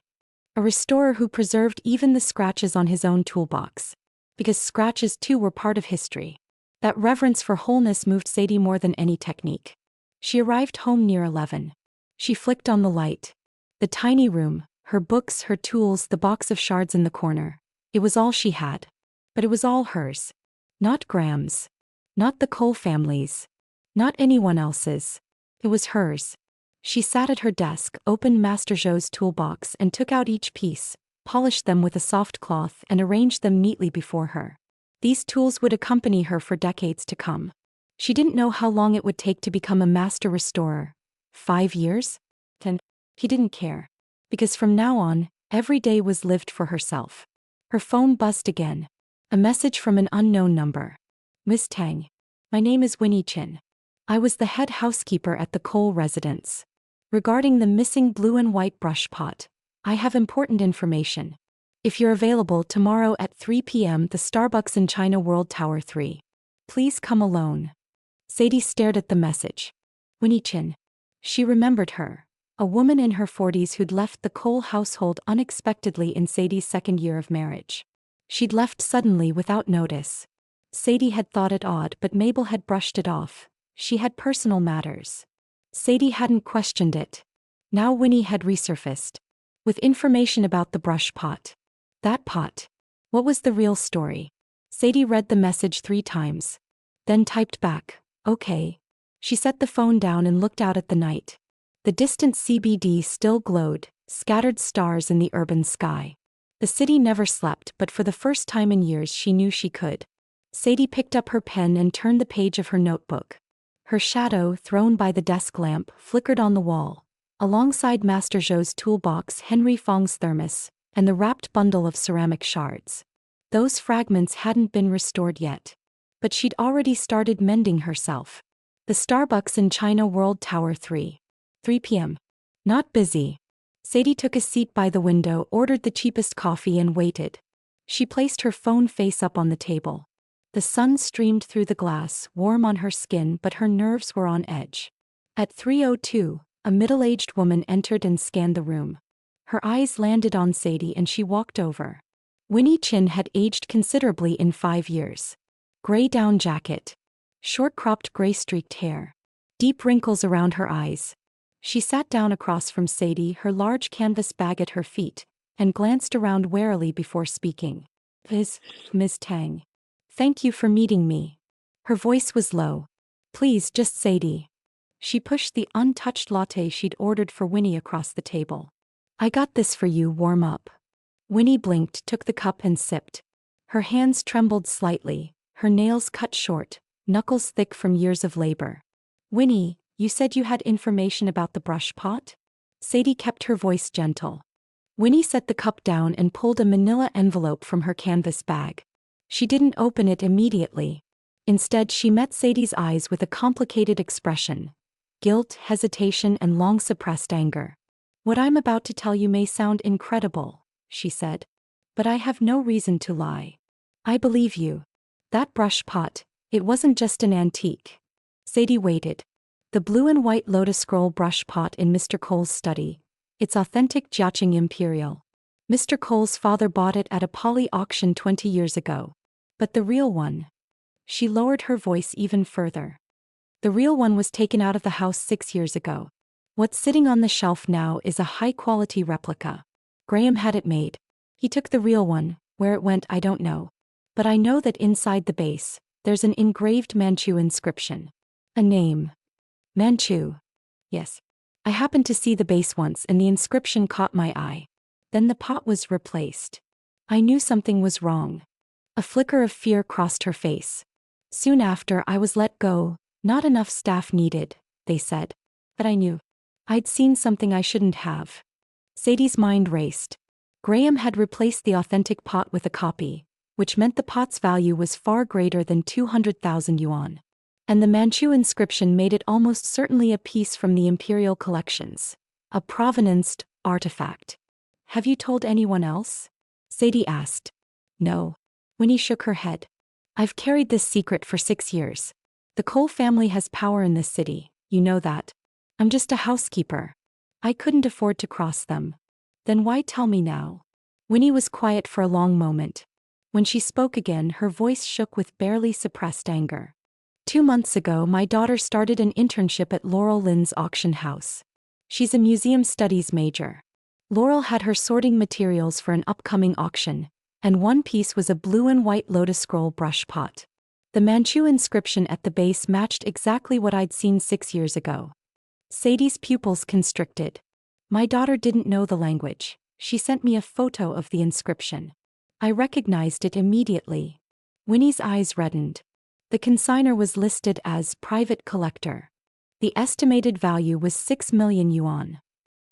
A restorer who preserved even the scratches on his own toolbox. Because scratches too were part of history. That reverence for wholeness moved Sadie more than any technique. She arrived home near 11. She flicked on the light. The tiny room, her books, her tools, the box of shards in the corner. It was all she had. But it was all hers. Not Graham's. Not the Cole family's. Not anyone else's. It was hers. She sat at her desk, opened Master Zhou's toolbox and took out each piece, polished them with a soft cloth and arranged them neatly before her. These tools would accompany her for decades to come. She didn't know how long it would take to become a master restorer. 5 years? 10? He didn't care. Because from now on, every day was lived for herself. Her phone buzzed again. A message from an unknown number. "Miss Tang. My name is Winnie Chin. I was the head housekeeper at the Cole residence. Regarding the missing blue and white brush pot, I have important information. If you're available tomorrow at 3 p.m. the Starbucks in China World Tower 3. Please come alone." Sadie stared at the message. Winnie Chin. She remembered her. A woman in her 40s who'd left the Cole household unexpectedly in Sadie's second year of marriage. She'd left suddenly without notice. Sadie had thought it odd, but Mabel had brushed it off. She had personal matters. Sadie hadn't questioned it. Now Winnie had resurfaced. with information about the brush pot. That pot. What was the real story? Sadie read the message 3 times. Then typed back, okay. She set the phone down and looked out at the night. The distant CBD still glowed, scattered stars in the urban sky. The city never slept, but for the first time in years she knew she could. Sadie picked up her pen and turned the page of her notebook. Her shadow, thrown by the desk lamp, flickered on the wall, alongside Master Zhou's toolbox, Henry Fong's thermos, and the wrapped bundle of ceramic shards. Those fragments hadn't been restored yet. But she'd already started mending herself. The Starbucks in China World Tower 3 p.m. Not busy. Sadie took a seat by the window, ordered the cheapest coffee and waited. She placed her phone face up on the table. The sun streamed through the glass, warm on her skin, but her nerves were on edge. At 3:02, a middle-aged woman entered and scanned the room. Her eyes landed on Sadie and she walked over. Winnie Chin had aged considerably in 5 years. Gray down jacket. Short-cropped gray-streaked hair. Deep wrinkles around her eyes. She sat down across from Sadie, her large canvas bag at her feet, and glanced around warily before speaking. Ms. Tang. Thank you for meeting me. Her voice was low. Please, just Sadie. She pushed the untouched latte she'd ordered for Winnie across the table. I got this for you, warm up. Winnie blinked, took the cup and sipped. Her hands trembled slightly, her nails cut short, knuckles thick from years of labor. Winnie, you said you had information about the brush pot? Sadie kept her voice gentle. Winnie set the cup down and pulled a manila envelope from her canvas bag. She didn't open it immediately. Instead, she met Sadie's eyes with a complicated expression. Guilt, hesitation, and long-suppressed anger. What I'm about to tell you may sound incredible, she said. But I have no reason to lie. I believe you. That brush pot, it wasn't just an antique. Sadie waited. The blue and white lotus scroll brush pot in Mr. Cole's study. It's authentic Jiaqing Imperial. Mr. Cole's father bought it at a poly auction 20 years ago. But the real one. She lowered her voice even further. The real one was taken out of the house 6 years ago. What's sitting on the shelf now is a high-quality replica. Graham had it made. He took the real one. Where it went, I don't know. But I know that inside the base, there's an engraved Manchu inscription. A name. Manchu. Yes. I happened to see the base once and the inscription caught my eye. Then the pot was replaced. I knew something was wrong. A flicker of fear crossed her face. Soon after, I was let go. Not enough staff needed, they said. But I knew. I'd seen something I shouldn't have. Sadie's mind raced. Graham had replaced the authentic pot with a copy, which meant the pot's value was far greater than 200,000 yuan. And the Manchu inscription made it almost certainly a piece from the imperial collections. A provenanced artifact. Have you told anyone else? Sadie asked. No. Winnie shook her head. I've carried this secret for 6 years. The Cole family has power in this city, you know that. I'm just a housekeeper. I couldn't afford to cross them. Then why tell me now? Winnie was quiet for a long moment. When she spoke again, her voice shook with barely suppressed anger. 2 months ago, my daughter started an internship at Laurel Lynn's auction house. She's a museum studies major. Laurel had her sorting materials for an upcoming auction, and one piece was a blue and white lotus scroll brush pot. The Manchu inscription at the base matched exactly what I'd seen 6 years ago. Sadie's pupils constricted. My daughter didn't know the language. She sent me a photo of the inscription. I recognized it immediately. Winnie's eyes reddened. The consignor was listed as private collector. The estimated value was 6 million yuan.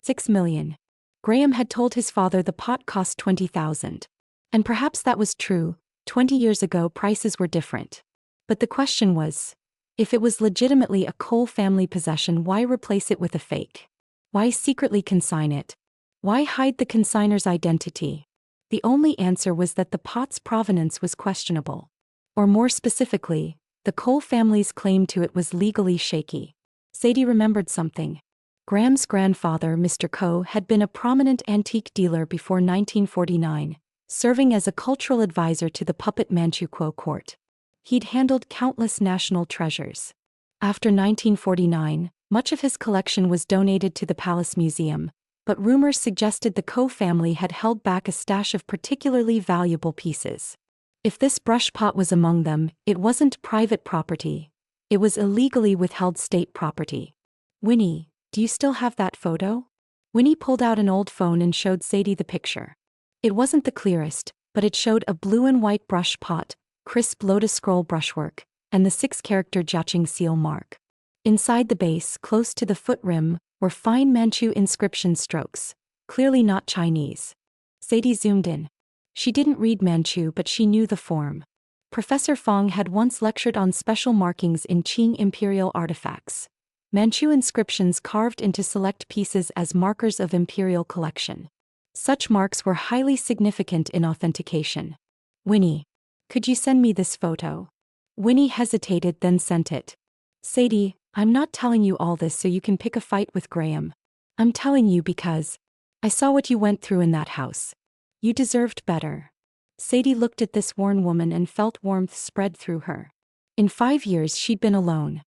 6 million. Graham had told his father the pot cost 20,000. And perhaps that was true. 20 years ago prices were different. But the question was, if it was legitimately a Cole family possession, why replace it with a fake? Why secretly consign it? Why hide the consignor's identity? The only answer was that the pot's provenance was questionable. Or more specifically, the Cole family's claim to it was legally shaky. Sadie remembered something. Graham's grandfather, Mr. Coe, had been a prominent antique dealer before 1949, serving as a cultural advisor to the puppet Manchukuo court. He'd handled countless national treasures. After 1949, much of his collection was donated to the Palace Museum, but rumors suggested the Ko family had held back a stash of particularly valuable pieces. If this brush pot was among them, it wasn't private property. It was illegally withheld state property. Winnie, do you still have that photo? Winnie pulled out an old phone and showed Sadie the picture. It wasn't the clearest, but it showed a blue and white brush pot, crisp lotus scroll brushwork, and the 6-character Jiaqing seal mark. Inside the base, close to the foot rim, were fine Manchu inscription strokes, clearly not Chinese. Sadie zoomed in. She didn't read Manchu, but she knew the form. Professor Fong had once lectured on special markings in Qing imperial artifacts. Manchu inscriptions carved into select pieces as markers of imperial collection. Such marks were highly significant in authentication. Winnie, could you send me this photo? Winnie hesitated, then sent it. Sadie, I'm not telling you all this so you can pick a fight with Graham. I'm telling you because I saw what you went through in that house. You deserved better. Sadie looked at this worn woman and felt warmth spread through her. In 5 years she'd been alone.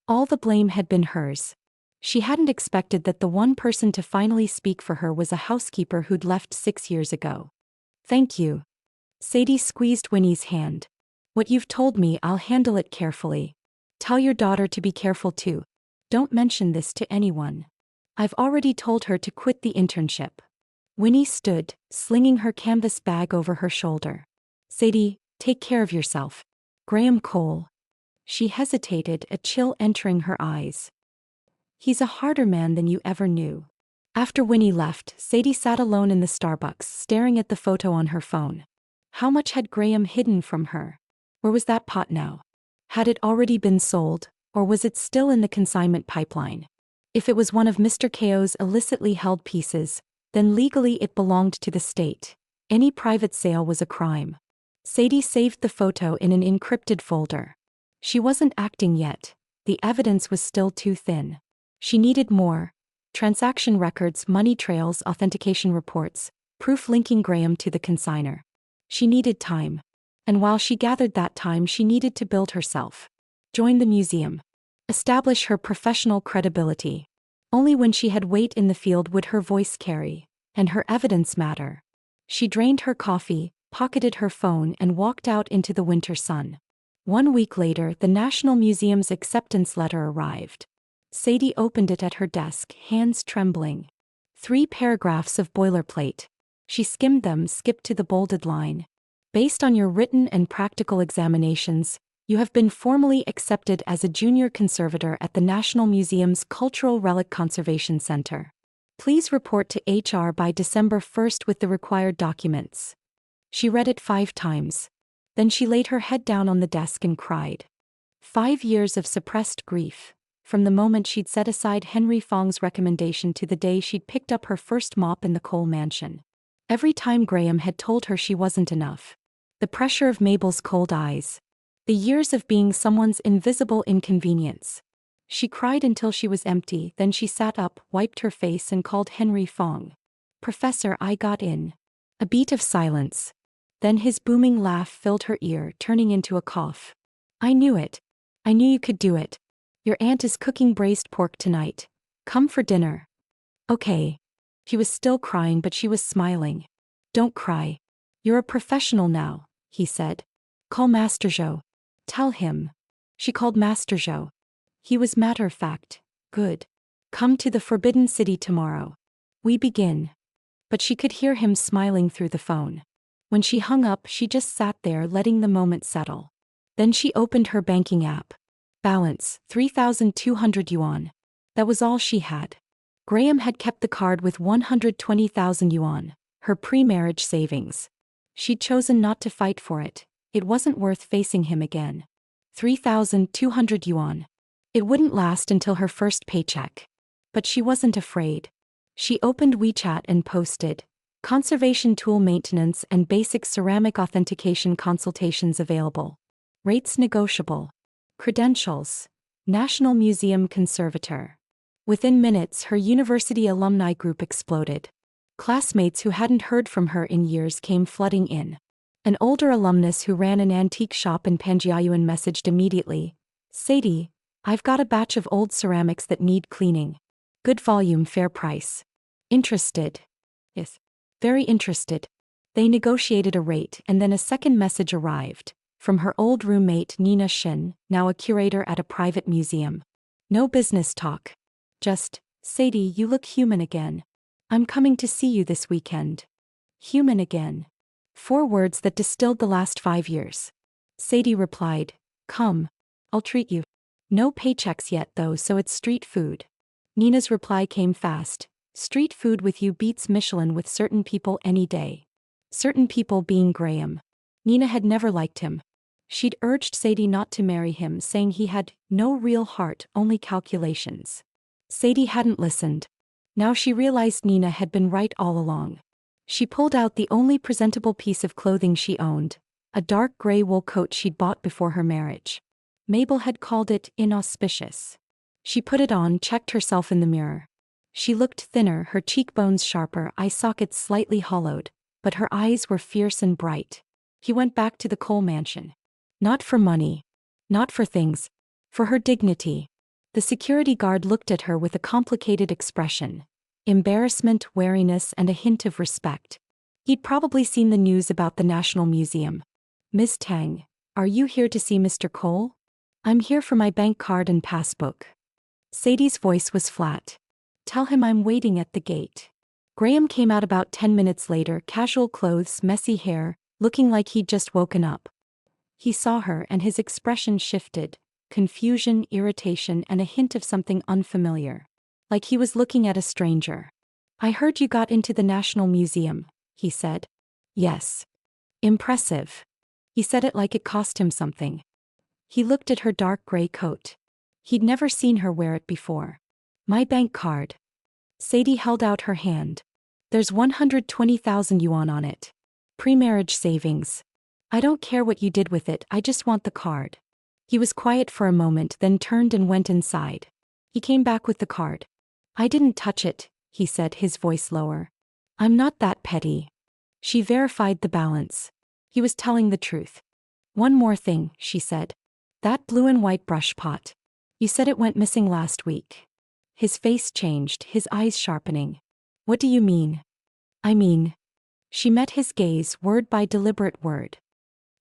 All the blame had been hers. She hadn't expected that the one person to finally speak for her was a housekeeper who'd left 6 years ago. Thank you. Sadie squeezed Winnie's hand. What you've told me, I'll handle it carefully. Tell your daughter to be careful too. Don't mention this to anyone. I've already told her to quit the internship. Winnie stood, slinging her canvas bag over her shoulder. Sadie, take care of yourself. Graham Cole. She hesitated, a chill entering her eyes. He's a harder man than you ever knew. After Winnie left, Sadie sat alone in the Starbucks, staring at the photo on her phone. How much had Graham hidden from her? Where was that pot now? Had it already been sold, or was it still in the consignment pipeline? If it was one of Mr. Ko's illicitly held pieces, then legally it belonged to the state. Any private sale was a crime. Sadie saved the photo in an encrypted folder. She wasn't acting yet. The evidence was still too thin. She needed more. Transaction records, money trails, authentication reports, proof linking Graham to the consignor. She needed time. And while she gathered that time, she needed to build herself. Join the museum. Establish her professional credibility. Only when she had weight in the field would her voice carry, and her evidence matter. She drained her coffee, pocketed her phone, and walked out into the winter sun. 1 week later, the National Museum's acceptance letter arrived. Sadie opened it at her desk, hands trembling. 3 paragraphs of boilerplate. She skimmed them, skipped to the bolded line. Based on your written and practical examinations, you have been formally accepted as a junior conservator at the National Museum's Cultural Relic Conservation Center. Please report to HR by December 1st with the required documents. She read it 5 times. Then she laid her head down on the desk and cried. 5 years of suppressed grief, from the moment she'd set aside Henry Fong's recommendation to the day she'd picked up her first mop in the Cole mansion. Every time Graham had told her she wasn't enough. The pressure of Mabel's cold eyes. The years of being someone's invisible inconvenience. She cried until she was empty, then she sat up, wiped her face and called Henry Fong. Professor, I got in. A beat of silence. Then his booming laugh filled her ear, turning into a cough. I knew it. I knew you could do it. Your aunt is cooking braised pork tonight. Come for dinner. Okay. He was still crying, but she was smiling. Don't cry. You're a professional now, he said. Call Master Zhou. Tell him. She called Master Zhou. He was matter-of-fact. Good. Come to the Forbidden City tomorrow. We begin. But she could hear him smiling through the phone. When she hung up, she just sat there letting the moment settle. Then she opened her banking app. Balance, 3,200 yuan. That was all she had. Graham had kept the card with 120,000 yuan, her pre-marriage savings. She'd chosen not to fight for it. It wasn't worth facing him again. 3,200 yuan. It wouldn't last until her first paycheck. But she wasn't afraid. She opened WeChat and posted, conservation tool maintenance and basic ceramic authentication consultations available. Rates negotiable. Credentials. National Museum Conservator. Within minutes, her university alumni group exploded. Classmates who hadn't heard from her in years came flooding in. An older alumnus who ran an antique shop in Panjiayuan messaged immediately, Sadie, I've got a batch of old ceramics that need cleaning. Good volume, fair price. Interested. Yes. Very interested. They negotiated a rate and then a second message arrived. From her old roommate Nina Shin, now a curator at a private museum. No business talk. Just, Sadie, you look human again. I'm coming to see you this weekend. Human again. 4 words that distilled the last 5 years. Sadie replied, come. I'll treat you. No paychecks yet though, so it's street food. Nina's reply came fast. Street food with you beats Michelin with certain people any day. Certain people being Graham. Nina had never liked him. She'd urged Sadie not to marry him, saying he had no real heart, only calculations. Sadie hadn't listened. Now she realized Nina had been right all along. She pulled out the only presentable piece of clothing she owned, a dark gray wool coat she'd bought before her marriage. Mabel had called it inauspicious. She put it on, checked herself in the mirror. She looked thinner, her cheekbones sharper, eye sockets slightly hollowed, but her eyes were fierce and bright. He went back to the Cole mansion. Not for money. Not for things. For her dignity. The security guard looked at her with a complicated expression. Embarrassment, wariness, and a hint of respect. He'd probably seen the news about the National Museum. Miss Tang, are you here to see Mr. Cole? I'm here for my bank card and passbook. Sadie's voice was flat. Tell him I'm waiting at the gate. Graham came out about 10 minutes later, casual clothes, messy hair, looking like he'd just woken up. He saw her and his expression shifted, confusion, irritation, and a hint of something unfamiliar. Like he was looking at a stranger. I heard you got into the National Museum, he said. Yes. Impressive. He said it like it cost him something. He looked at her dark gray coat. He'd never seen her wear it before. My bank card. Sadie held out her hand. There's 120,000 yuan on it. Pre-marriage savings. I don't care what you did with it, I just want the card. He was quiet for a moment, then turned and went inside. He came back with the card. I didn't touch it, he said, his voice lower. I'm not that petty. She verified the balance. He was telling the truth. One more thing, she said. That blue and white brush pot. You said it went missing last week. His face changed, his eyes sharpening. What do you mean? I mean. She met his gaze, word by deliberate word.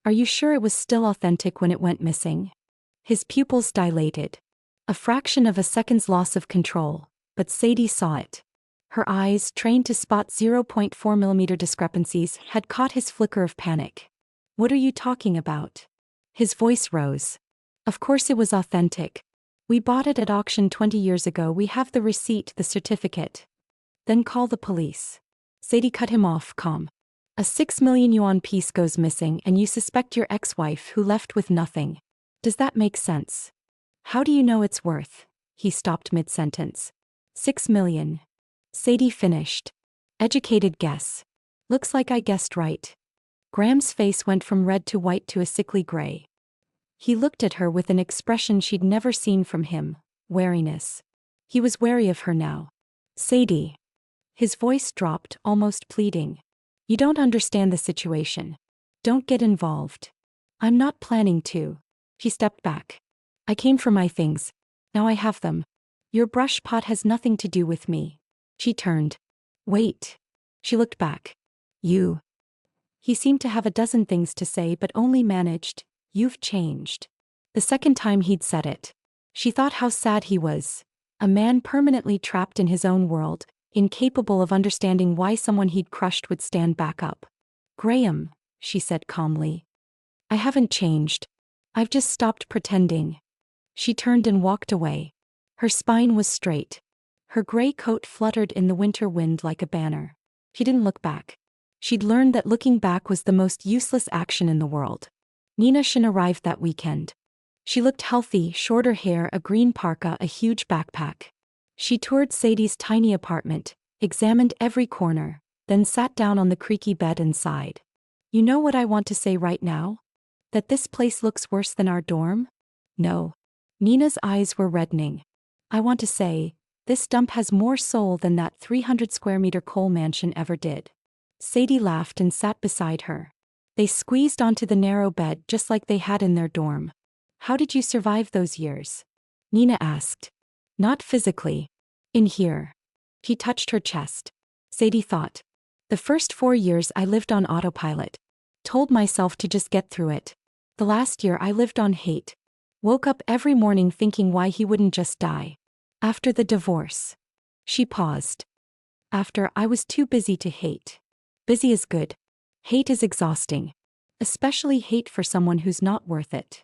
Are you sure it was still authentic when it went missing? His pupils dilated. A fraction of a second's loss of control, but Sadie saw it. Her eyes, trained to spot 0.4mm discrepancies, had caught his flicker of panic. What are you talking about? His voice rose. Of course it was authentic. We bought it at auction 20 years ago, we have the receipt, the certificate. Then call the police. Sadie cut him off, calm. A 6 million yuan piece goes missing and you suspect your ex-wife who left with nothing. Does that make sense? How do you know its worth? He stopped mid-sentence. 6 million. Sadie finished. Educated guess. Looks like I guessed right. Graham's face went from red to white to a sickly gray. He looked at her with an expression she'd never seen from him, wariness. He was wary of her now. Sadie. His voice dropped, almost pleading. You don't understand the situation. Don't get involved. I'm not planning to. She stepped back. I came for my things. Now I have them. Your brush pot has nothing to do with me. She turned. Wait. She looked back. You. He seemed to have a dozen things to say but only managed. You've changed. The second time he'd said it. She thought how sad he was. A man permanently trapped in his own world, incapable of understanding why someone he'd crushed would stand back up. Graham, she said calmly. I haven't changed. I've just stopped pretending. She turned and walked away. Her spine was straight. Her gray coat fluttered in the winter wind like a banner. She didn't look back. She'd learned that looking back was the most useless action in the world. Nina Shin arrived that weekend. She looked healthy, shorter hair, a green parka, a huge backpack. She toured Sadie's tiny apartment, examined every corner, then sat down on the creaky bed and sighed. You know what I want to say right now? That this place looks worse than our dorm? No. Nina's eyes were reddening. I want to say, this dump has more soul than that 300 square meter Cole mansion ever did. Sadie laughed and sat beside her. They squeezed onto the narrow bed just like they had in their dorm. How did you survive those years? Nina asked. Not physically. In here. He touched her chest. Sadie thought. The first 4 years I lived on autopilot. Told myself to just get through it. The last year I lived on hate. Woke up every morning thinking why he wouldn't just die. After the divorce. She paused. After I was too busy to hate. Busy is good. Hate is exhausting. Especially hate for someone who's not worth it.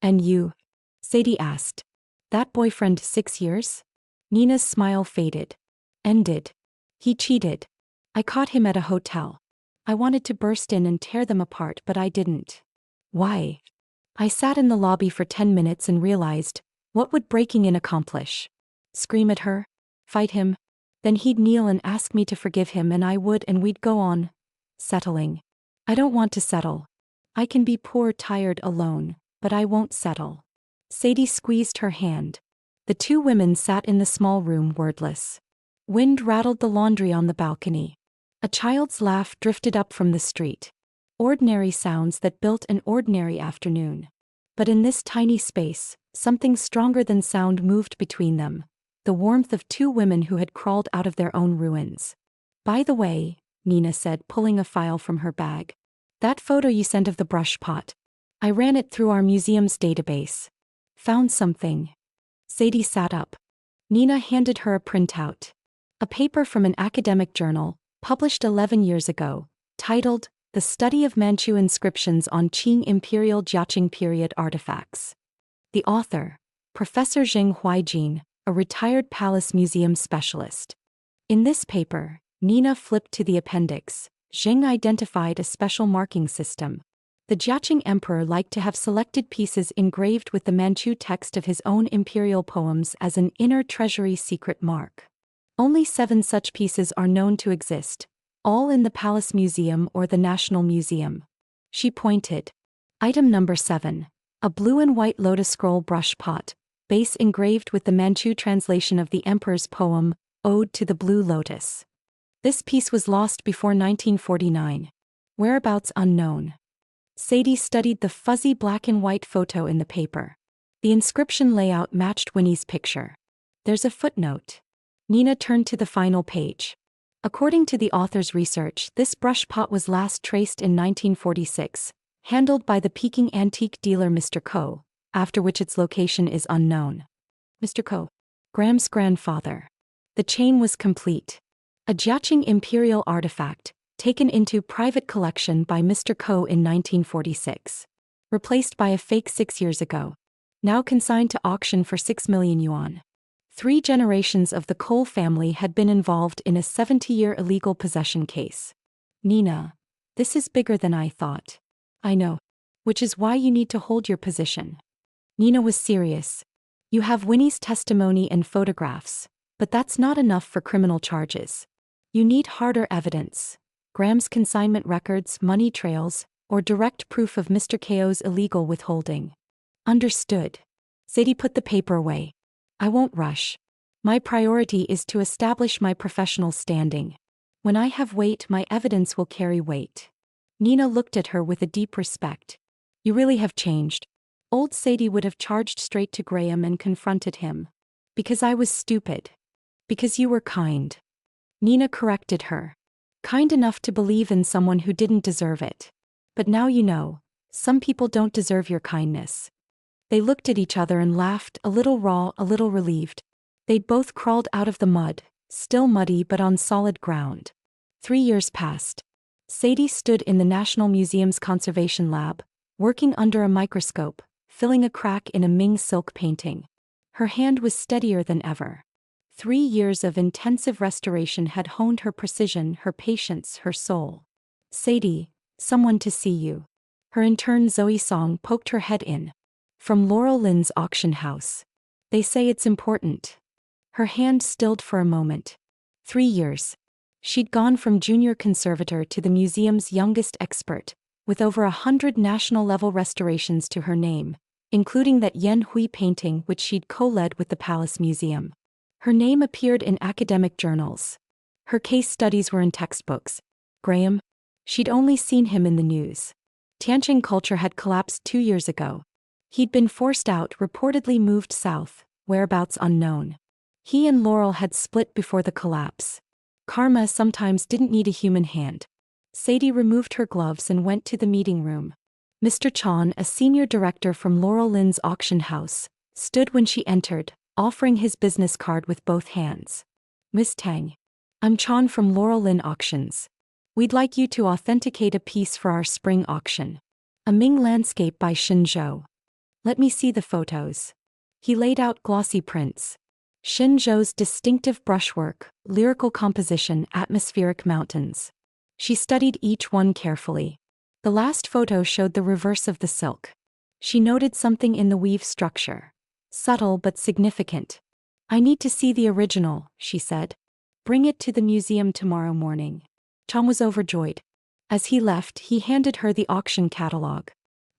And you? Sadie asked. That boyfriend 6 years? Nina's smile faded. Ended. He cheated. I caught him at a hotel. I wanted to burst in and tear them apart, but I didn't. Why? I sat in the lobby for 10 minutes and realized, what would breaking in accomplish? Scream at her? Fight him? Then he'd kneel and ask me to forgive him and I would, and we'd go on. Settling. I don't want to settle. I can be poor, tired, alone, but I won't settle. Sadie squeezed her hand. The two women sat in the small room wordless. Wind rattled the laundry on the balcony. A child's laugh drifted up from the street. Ordinary sounds that built an ordinary afternoon. But in this tiny space, something stronger than sound moved between them. The warmth of two women who had crawled out of their own ruins. By the way, Nina said, pulling a file from her bag. That photo you sent of the brush pot. I ran it through our museum's database. Found something. Sadie sat up. Nina handed her a printout. A paper from an academic journal, published 11 years ago, titled, The Study of Manchu Inscriptions on Qing Imperial Jiaqing Period Artifacts. The author, Professor Zheng Huijin, a retired palace museum specialist. In this paper, Nina flipped to the appendix. Zheng identified a special marking system. The Jiaqing emperor liked to have selected pieces engraved with the Manchu text of his own imperial poems as an inner treasury secret mark. Only 7 such pieces are known to exist, all in the Palace Museum or the National Museum. She pointed. Item number 7, a blue and white lotus scroll brush pot, base engraved with the Manchu translation of the emperor's poem, Ode to the Blue Lotus. This piece was lost before 1949. Whereabouts unknown. Sadie studied the fuzzy black and white photo in the paper. The inscription layout matched Winnie's picture. There's a footnote. Nina turned to the final page. According to the author's research, this brush pot was last traced in 1946, handled by the Peking antique dealer Mr. Ko, after which its location is unknown. Mr. Ko, Graham's grandfather. The chain was complete. A Jiaqing imperial artifact, taken into private collection by Mr. Ko in 1946. Replaced by a fake 6 years ago. Now consigned to auction for 6 million yuan. 3 generations of the Cole family had been involved in a 70-year illegal possession case. Nina, this is bigger than I thought. I know. Which is why you need to hold your position. Nina was serious. You have Winnie's testimony and photographs, but that's not enough for criminal charges. You need harder evidence. Graham's consignment records, money trails, or direct proof of Mr. Ko's illegal withholding. Understood. Sadie put the paper away. I won't rush. My priority is to establish my professional standing. When I have weight, my evidence will carry weight. Nina looked at her with a deep respect. You really have changed. Old Sadie would have charged straight to Graham and confronted him. Because I was stupid. Because you were kind. Nina corrected her. Kind enough to believe in someone who didn't deserve it. But now you know, some people don't deserve your kindness. They looked at each other and laughed, a little raw, a little relieved. They'd both crawled out of the mud, still muddy but on solid ground. 3 years passed. Sadie stood in the National Museum's conservation lab, working under a microscope, filling a crack in a Ming silk painting. Her hand was steadier than ever. 3 years of intensive restoration had honed her precision, her patience, her soul. Sadie, someone to see you. Her intern Zoe Song poked her head in. From Laurel Lynn's auction house. They say it's important. Her hand stilled for a moment. 3 years. She'd gone from junior conservator to the museum's youngest expert, with over 100 national-level restorations to her name, including that Yen Hui painting which she'd co-led with the Palace Museum. Her name appeared in academic journals. Her case studies were in textbooks. Graham? She'd only seen him in the news. Tianjin culture had collapsed 2 years ago. He'd been forced out, reportedly moved south, whereabouts unknown. He and Laurel had split before the collapse. Karma sometimes didn't need a human hand. Sadie removed her gloves and went to the meeting room. Mr. Chan, a senior director from Laurel Lynn's auction house, stood when she entered, offering his business card with both hands. Ms. Tang. I'm Chan from Laurel Lynn Auctions. We'd like you to authenticate a piece for our spring auction. A Ming landscape by Shenzhou. Let me see the photos. He laid out glossy prints. Shenzhou's distinctive brushwork, lyrical composition, atmospheric mountains. She studied each one carefully. The last photo showed the reverse of the silk. She noted something in the weave structure. Subtle but significant. I need to see the original, she said. Bring it to the museum tomorrow morning. Tom was overjoyed. As he left, he handed her the auction catalog.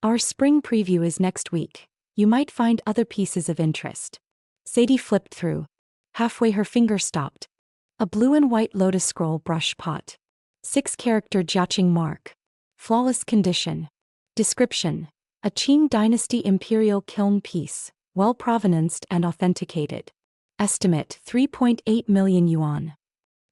Our spring preview is next week. You might find other pieces of interest. Sadie flipped through. Halfway her finger stopped. A blue and white lotus scroll brush pot. 6-character Jiaqing mark. Flawless condition. Description. A Qing Dynasty imperial kiln piece, well provenanced and authenticated. Estimate 3.8 million yuan.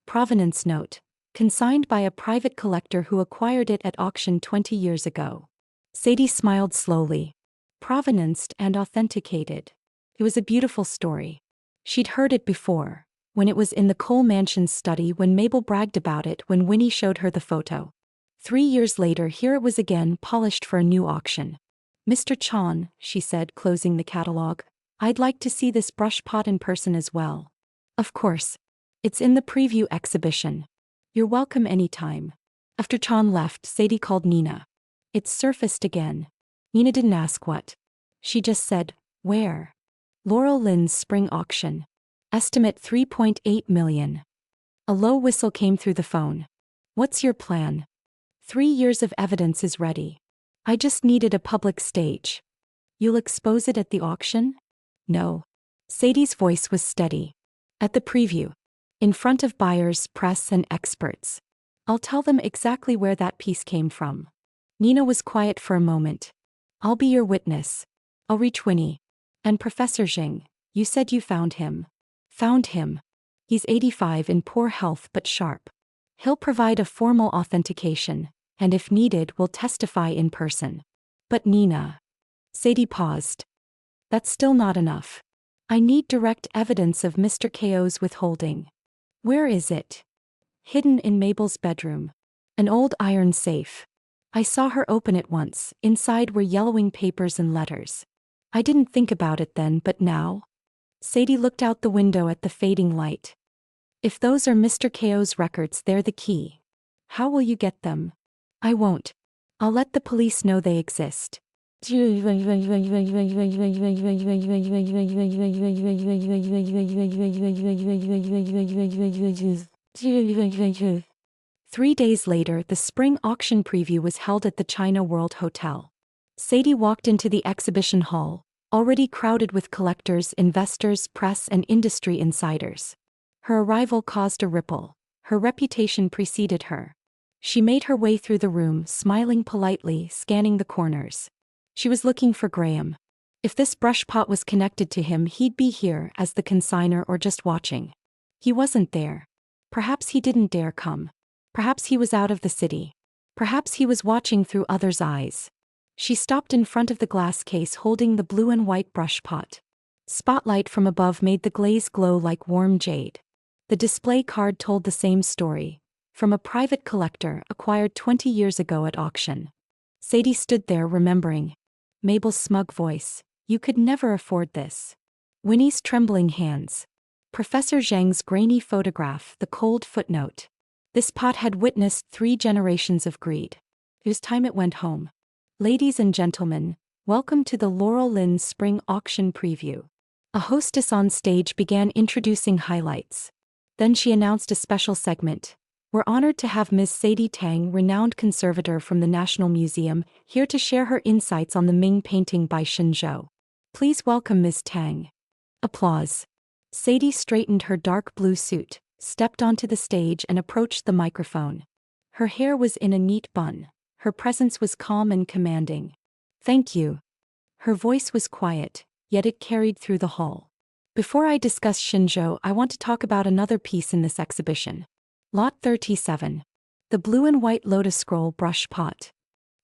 Provenance note. Consigned by a private collector who acquired it at auction 20 years ago. Sadie smiled slowly. Provenanced and authenticated. It was a beautiful story. She'd heard it before, when it was in the Cole Mansion's study, when Mabel bragged about it when Winnie showed her the photo. 3 years later, here it was again, polished for a new auction. Mr. Chan, she said, closing the catalog, I'd like to see this brush pot in person as well. Of course. It's in the preview exhibition. You're welcome anytime. After Chan left, Sadie called Nina. It surfaced again. Nina didn't ask what. She just said, where? Laurel Lynn's spring auction. Estimate 3.8 million. A low whistle came through the phone. What's your plan? 3 years of evidence is ready. I just needed a public stage. You'll expose it at the auction? No. Sadie's voice was steady. At the preview. In front of buyers, press, and experts. I'll tell them exactly where that piece came from. Nina was quiet for a moment. I'll be your witness. I'll reach Winnie. And Professor Zheng, you said you found him. Found him. He's 85 in poor health but sharp. He'll provide a formal authentication, and if needed will testify in person. But Nina. Sadie paused. That's still not enough. I need direct evidence of Mr. Ko's withholding. Where is it? Hidden in Mabel's bedroom. An old iron safe. I saw her open it once. Inside were yellowing papers and letters. I didn't think about it then, but now? Sadie looked out the window at the fading light. If those are Mr. Ko's records, they're the key. How will you get them? I won't. I'll let the police know they exist. 3 days later, the spring auction preview was held at the China World Hotel. Sadie walked into the exhibition hall, already crowded with collectors, investors, press, and industry insiders. Her arrival caused a ripple. Her reputation preceded her. She made her way through the room, smiling politely, scanning the corners. She was looking for Graham. If this brush pot was connected to him, he'd be here as the consignor or just watching. He wasn't there. Perhaps he didn't dare come. Perhaps he was out of the city. Perhaps he was watching through others' eyes. She stopped in front of the glass case holding the blue and white brush pot. Spotlight from above made the glaze glow like warm jade. The display card told the same story, from a private collector acquired 20 years ago at auction. Sadie stood there remembering. Mabel's smug voice, you could never afford this. Winnie's trembling hands. Professor Zheng's grainy photograph, the cold footnote. This pot had witnessed 3 generations of greed. It was time it went home. Ladies and gentlemen, welcome to the Laurel Lynn Spring Auction Preview. A hostess on stage began introducing highlights. Then she announced a special segment. We're honored to have Ms. Sadie Tang, renowned conservator from the National Museum, here to share her insights on the Ming painting by Shenzhou. Please welcome Ms. Tang. Applause. Sadie straightened her dark blue suit, stepped onto the stage and approached the microphone. Her hair was in a neat bun. Her presence was calm and commanding. Thank you. Her voice was quiet, yet it carried through the hall. Before I discuss Shenzhou, I want to talk about another piece in this exhibition. Lot 37. The blue and white lotus scroll brush pot.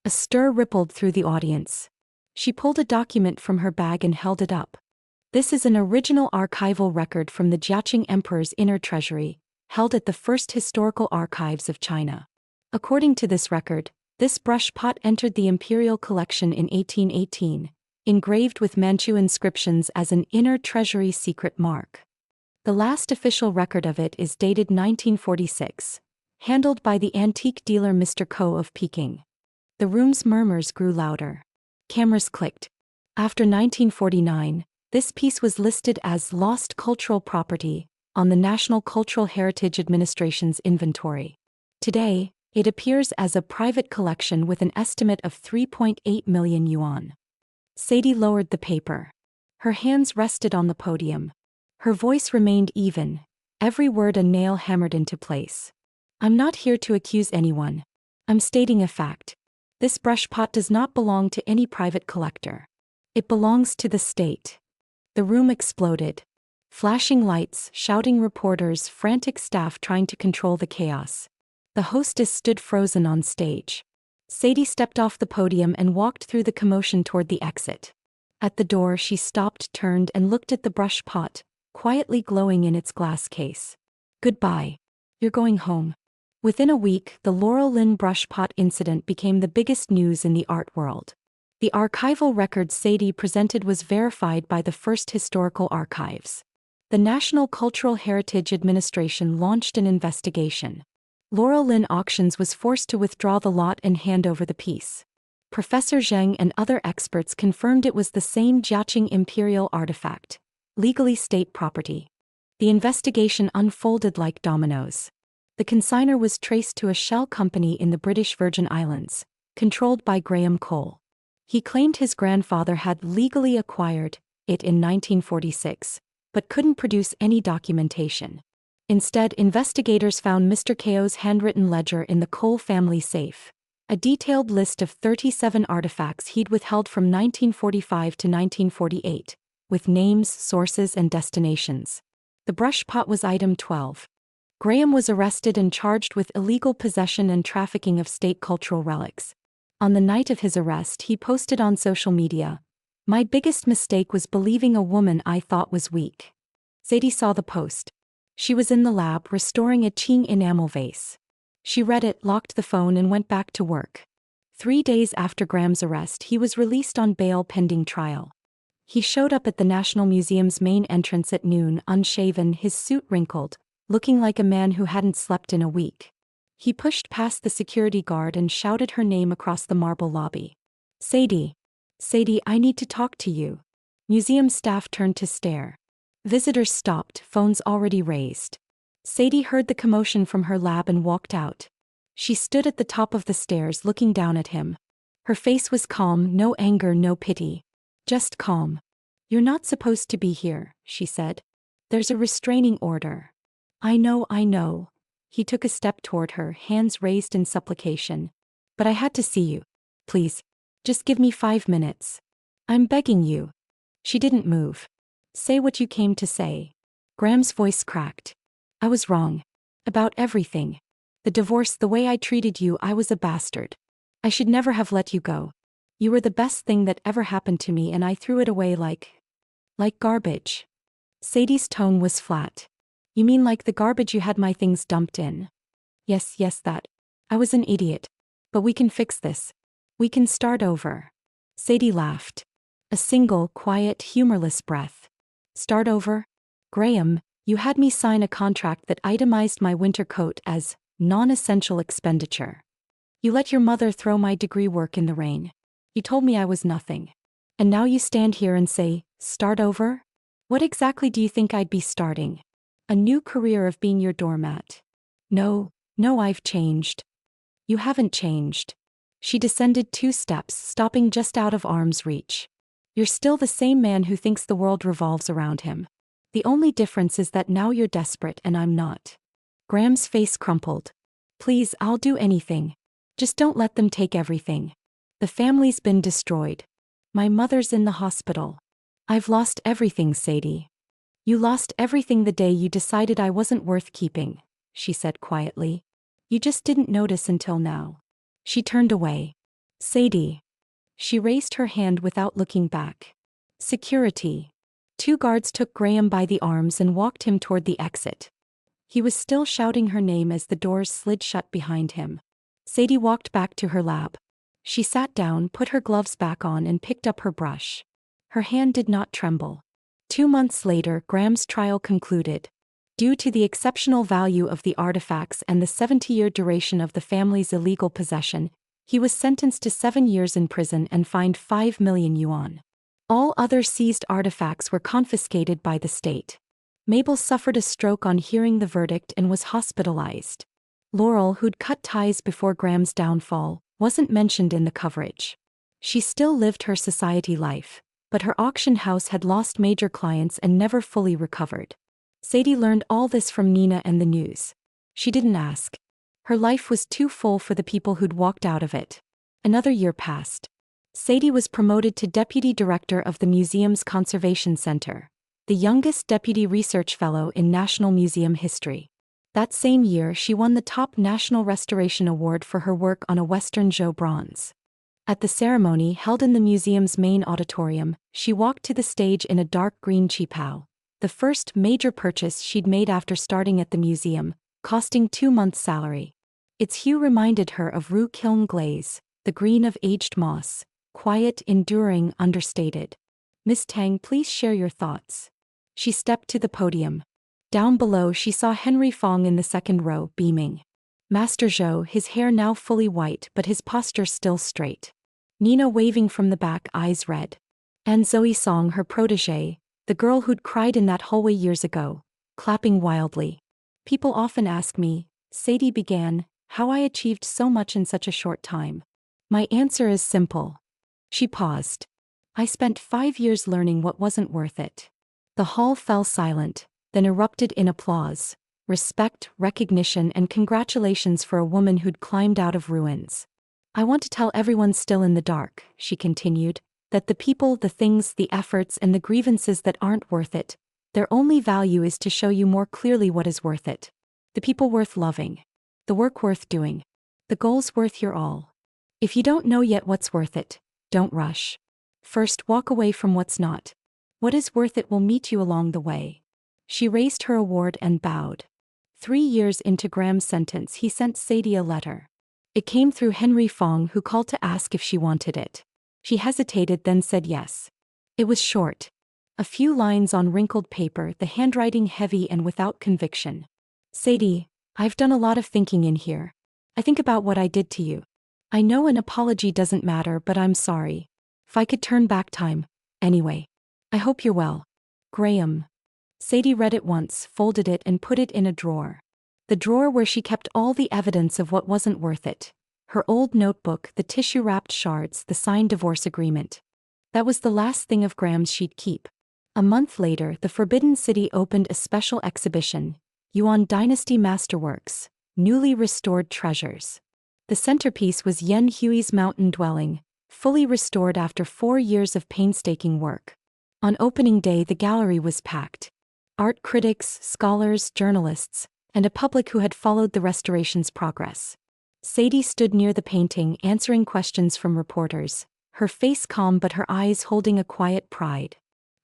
A stir rippled through the audience. She pulled a document from her bag and held it up. This is an original archival record from the Jiaqing Emperor's inner treasury, held at the first historical archives of China. According to this record, this brush pot entered the imperial collection in 1818, engraved with Manchu inscriptions as an inner treasury secret mark. The last official record of it is dated 1946, handled by the antique dealer Mr. Ko of Peking. The room's murmurs grew louder. Cameras clicked. After 1949, this piece was listed as lost cultural property on the National Cultural Heritage Administration's inventory. Today, it appears as a private collection with an estimate of 3.8 million yuan. Sadie lowered the paper. Her hands rested on the podium. Her voice remained even, every word a nail hammered into place. I'm not here to accuse anyone. I'm stating a fact. This brush pot does not belong to any private collector. It belongs to the state. The room exploded. Flashing lights, shouting reporters, frantic staff trying to control the chaos. The hostess stood frozen on stage. Sadie stepped off the podium and walked through the commotion toward the exit. At the door, she stopped, turned, and looked at the brush pot, quietly glowing in its glass case. Goodbye. You're going home. Within a week, the Laurel Lynn brush pot incident became the biggest news in the art world. The archival record Sadie presented was verified by the first historical archives. The National Cultural Heritage Administration launched an investigation. Laurel Lynn Auctions was forced to withdraw the lot and hand over the piece. Professor Zheng and other experts confirmed it was the same Jiaqing imperial artifact, legally state property. The investigation unfolded like dominoes. The consignor was traced to a shell company in the British Virgin Islands, controlled by Graham Cole. He claimed his grandfather had legally acquired it in 1946, but couldn't produce any documentation. Instead, investigators found Mr. Ko's handwritten ledger in the Cole family safe, a detailed list of 37 artifacts he'd withheld from 1945 to 1948, with names, sources, and destinations. The brush pot was item 12. Graham was arrested and charged with illegal possession and trafficking of state cultural relics. On the night of his arrest, he posted on social media, "My biggest mistake was believing a woman I thought was weak." Sadie saw the post. She was in the lab restoring a Qing enamel vase. She read it, locked the phone, and went back to work. 3 days after Graham's arrest, he was released on bail pending trial. He showed up at the National Museum's main entrance at noon, unshaven, his suit wrinkled, looking like a man who hadn't slept in a week. He pushed past the security guard and shouted her name across the marble lobby. "Sadie. Sadie, I need to talk to you." Museum staff turned to stare. Visitors stopped, phones already raised. Sadie heard the commotion from her lab and walked out. She stood at the top of the stairs looking down at him. Her face was calm, no anger, no pity. Just calm. "You're not supposed to be here," she said. "There's a restraining order." I know. He took a step toward her, hands raised in supplication. "But I had to see you. Please. Just give me 5 minutes. I'm begging you." She didn't move. "Say what you came to say." Graham's voice cracked. "I was wrong. About everything. The divorce, the way I treated you, I was a bastard. I should never have let you go. You were the best thing that ever happened to me and I threw it away like garbage." Sadie's tone was flat. "You mean like the garbage you had my things dumped in?" Yes, that. I was an idiot. But we can fix this. We can start over." Sadie laughed. A single, quiet, humorless breath. "Start over? Graham, you had me sign a contract that itemized my winter coat as non-essential expenditure. You let your mother throw my degree work in the rain. You told me I was nothing. And now you stand here and say, start over? What exactly do you think I'd be starting? A new career of being your doormat?" No, I've changed." "You haven't changed." She descended 2 steps, stopping just out of arm's reach. "You're still the same man who thinks the world revolves around him. The only difference is that now you're desperate and I'm not." Graham's face crumpled. "Please, I'll do anything. Just don't let them take everything. The family's been destroyed. My mother's in the hospital. I've lost everything, Sadie. You lost everything the day you decided I wasn't worth keeping. she said quietly. You just didn't notice until now. She turned away. Sadie. She raised her hand without looking back. Security. Two guards took Graham by the arms and walked him toward the exit. He was still shouting her name as the doors slid shut behind him. Sadie walked back to her lab. She sat down, put her gloves back on, and picked up her brush. Her hand did not tremble. 2 months later, Graham's trial concluded. Due to the exceptional value of the artifacts and the 70-year duration of the family's illegal possession, he was sentenced to 7 years in prison and fined 5 million yuan. All other seized artifacts were confiscated by the state. Mabel suffered a stroke on hearing the verdict and was hospitalized. Laurel, who'd cut ties before Graham's downfall, wasn't mentioned in the coverage. She still lived her society life, but her auction house had lost major clients and never fully recovered. Sadie learned all this from Nina and the news. She didn't ask. Her life was too full for the people who'd walked out of it. Another year passed. Sadie was promoted to deputy director of the museum's conservation center, the youngest deputy research fellow in National Museum history. That same year, she won the top National Restoration Award for her work on a Western Zhou bronze. At the ceremony held in the museum's main auditorium, she walked to the stage in a dark green qipao, the first major purchase she'd made after starting at the museum, costing 2 months' salary. Its hue reminded her of Rue Kiln glaze, the green of aged moss, quiet, enduring, understated. Miss Tang, please share your thoughts. She stepped to the podium. Down below she saw Henry Fong in the second row, beaming. Master Zhou, his hair now fully white but his posture still straight. Nina waving from the back, eyes red. And Zoe Song, her protégée, the girl who'd cried in that hallway years ago, clapping wildly. People often ask me, Sadie began, how I achieved so much in such a short time. My answer is simple. She paused. I spent 5 years learning what wasn't worth it. The hall fell silent, then erupted in applause, respect, recognition, and congratulations for a woman who'd climbed out of ruins. I want to tell everyone still in the dark, she continued, that the people, the things, the efforts, and the grievances that aren't worth it, their only value is to show you more clearly what is worth it. The people worth loving. The work worth doing. The goals worth your all. If you don't know yet what's worth it, don't rush. First, walk away from what's not. What is worth it will meet you along the way. She raised her award and bowed. 3 years into Graham's sentence, he sent Sadie a letter. It came through Henry Fong, who called to ask if she wanted it. She hesitated, then said yes. It was short. A few lines on wrinkled paper, the handwriting heavy and without conviction. Sadie, I've done a lot of thinking in here. I think about what I did to you. I know an apology doesn't matter, but I'm sorry. If I could turn back time. Anyway. I hope you're well. Graham. Sadie read it once, folded it, and put it in a drawer. The drawer where she kept all the evidence of what wasn't worth it. Her old notebook, the tissue-wrapped shards, the signed divorce agreement. That was the last thing of Graham's she'd keep. A month later, the Forbidden City opened a special exhibition, Yuan Dynasty Masterworks, Newly Restored Treasures. The centerpiece was Yen Hui's mountain dwelling, fully restored after 4 years of painstaking work. On opening day, the gallery was packed. Art critics, scholars, journalists, and a public who had followed the restoration's progress. Sadie stood near the painting, answering questions from reporters, her face calm but her eyes holding a quiet pride.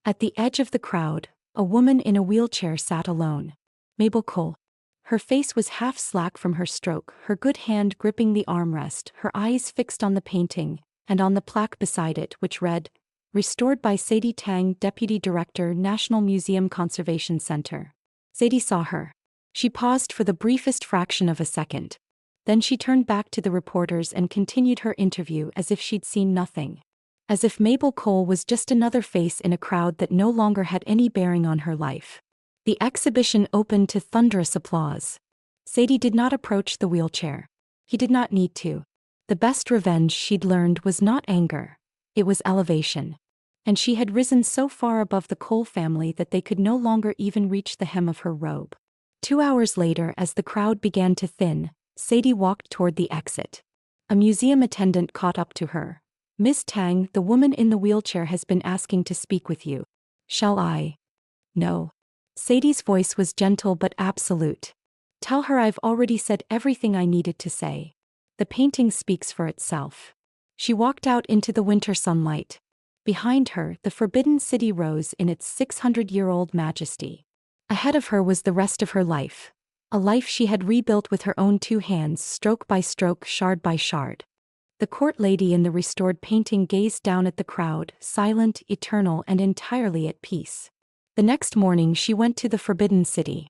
At the edge of the crowd, a woman in a wheelchair sat alone. Mabel Cole. Her face was half slack from her stroke, her good hand gripping the armrest, her eyes fixed on the painting, and on the plaque beside it, which read, Restored by Sadie Tang, Deputy Director, National Museum Conservation Center. Sadie saw her. She paused for the briefest fraction of a second. Then she turned back to the reporters and continued her interview as if she'd seen nothing. As if Mabel Cole was just another face in a crowd that no longer had any bearing on her life. The exhibition opened to thunderous applause. Sadie did not approach the wheelchair. He did not need to. The best revenge, she'd learned, was not anger. It was elevation. And she had risen so far above the Cole family that they could no longer even reach the hem of her robe. 2 hours later, as the crowd began to thin, Sadie walked toward the exit. A museum attendant caught up to her. Miss Tang, the woman in the wheelchair has been asking to speak with you. Shall I? No. Sadie's voice was gentle but absolute. Tell her I've already said everything I needed to say. The painting speaks for itself. She walked out into the winter sunlight. Behind her, the forbidden city rose in its 600-year-old majesty. Ahead of her was the rest of her life. A life she had rebuilt with her own 2 hands, stroke by stroke, shard by shard. The court lady in the restored painting gazed down at the crowd, silent, eternal, and entirely at peace. The next morning she went to the forbidden city.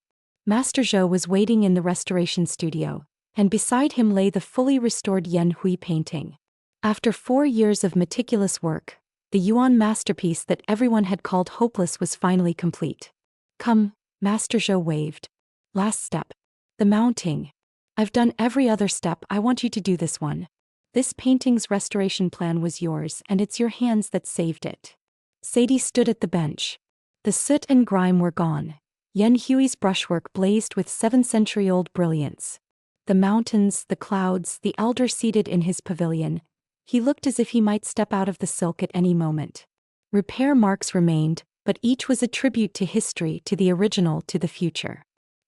Master Zhou was waiting in the restoration studio, and beside him lay the fully restored Yan Hui painting. After 4 years of meticulous work, the Yuan masterpiece that everyone had called hopeless was finally complete. Come, Master Zhou waved. Last step. The mounting. I've done every other step, I want you to do this one. This painting's restoration plan was yours, and it's your hands that saved it. Sadie stood at the bench. The soot and grime were gone. Yan Hui's brushwork blazed with 7th-century-old brilliance. The mountains, the clouds, the elder seated in his pavilion. He looked as if he might step out of the silk at any moment. Repair marks remained, but each was a tribute to history, to the original, to the future.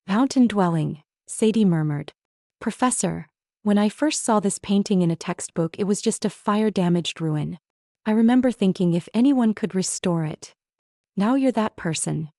Mountain dwelling, Sadie murmured. Professor, when I first saw this painting in a textbook, it was just a fire-damaged ruin. I remember thinking if anyone could restore it. Now you're that person.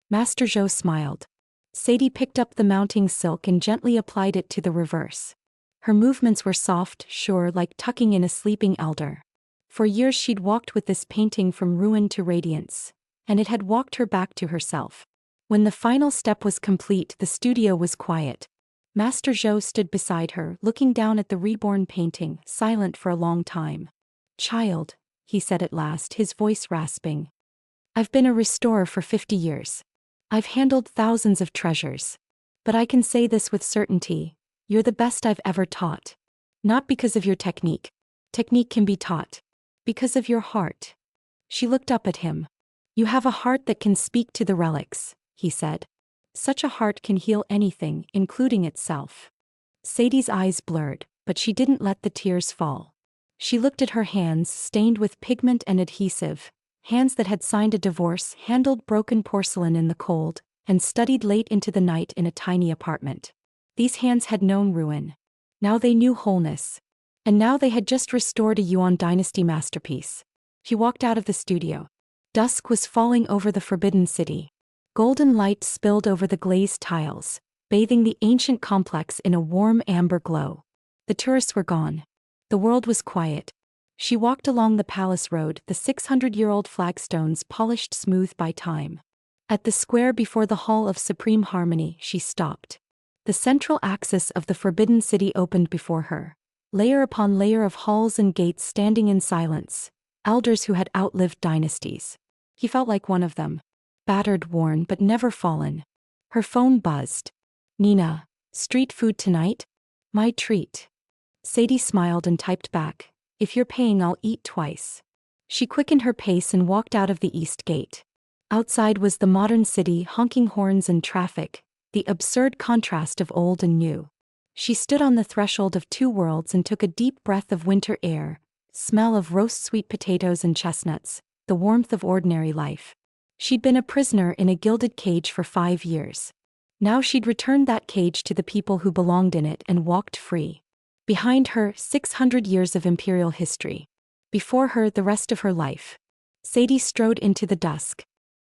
Master Zhou smiled. Sadie picked up the mounting silk and gently applied it to the reverse. Her movements were soft, sure, like tucking in a sleeping elder. For years she'd walked with this painting from ruin to radiance, and it had walked her back to herself. When the final step was complete, the studio was quiet. Master Zhou stood beside her, looking down at the reborn painting, silent for a long time. Child, he said at last, his voice rasping. I've been a restorer for 50 years. I've handled thousands of treasures. But I can say this with certainty, you're the best I've ever taught. Not because of your technique. Technique can be taught. Because of your heart. She looked up at him. You have a heart that can speak to the relics, he said. Such a heart can heal anything, including itself. Sadie's eyes blurred, but she didn't let the tears fall. She looked at her hands, stained with pigment and adhesive, hands that had signed a divorce, handled broken porcelain in the cold, and studied late into the night in a tiny apartment. These hands had known ruin. Now they knew wholeness. And now they had just restored a Yuan dynasty masterpiece. She walked out of the studio. Dusk was falling over the forbidden city. Golden light spilled over the glazed tiles, bathing the ancient complex in a warm amber glow. The tourists were gone. The world was quiet. She walked along the palace road, the 600-year-old flagstones polished smooth by time. At the square before the Hall of Supreme Harmony, she stopped. The central axis of the forbidden city opened before her. Layer upon layer of halls and gates standing in silence, elders who had outlived dynasties. He felt like one of them. Battered, worn, but never fallen. Her phone buzzed. Nina, street food tonight? My treat. Sadie smiled and typed back, if you're paying, I'll eat twice. She quickened her pace and walked out of the east gate. Outside was the modern city, honking horns and traffic, the absurd contrast of old and new. She stood on the threshold of 2 worlds and took a deep breath of winter air, smell of roast sweet potatoes and chestnuts, the warmth of ordinary life. She'd been a prisoner in a gilded cage for 5 years. Now she'd returned that cage to the people who belonged in it and walked free. Behind her, 600 years of imperial history. Before her, the rest of her life. Sadie strode into the dusk.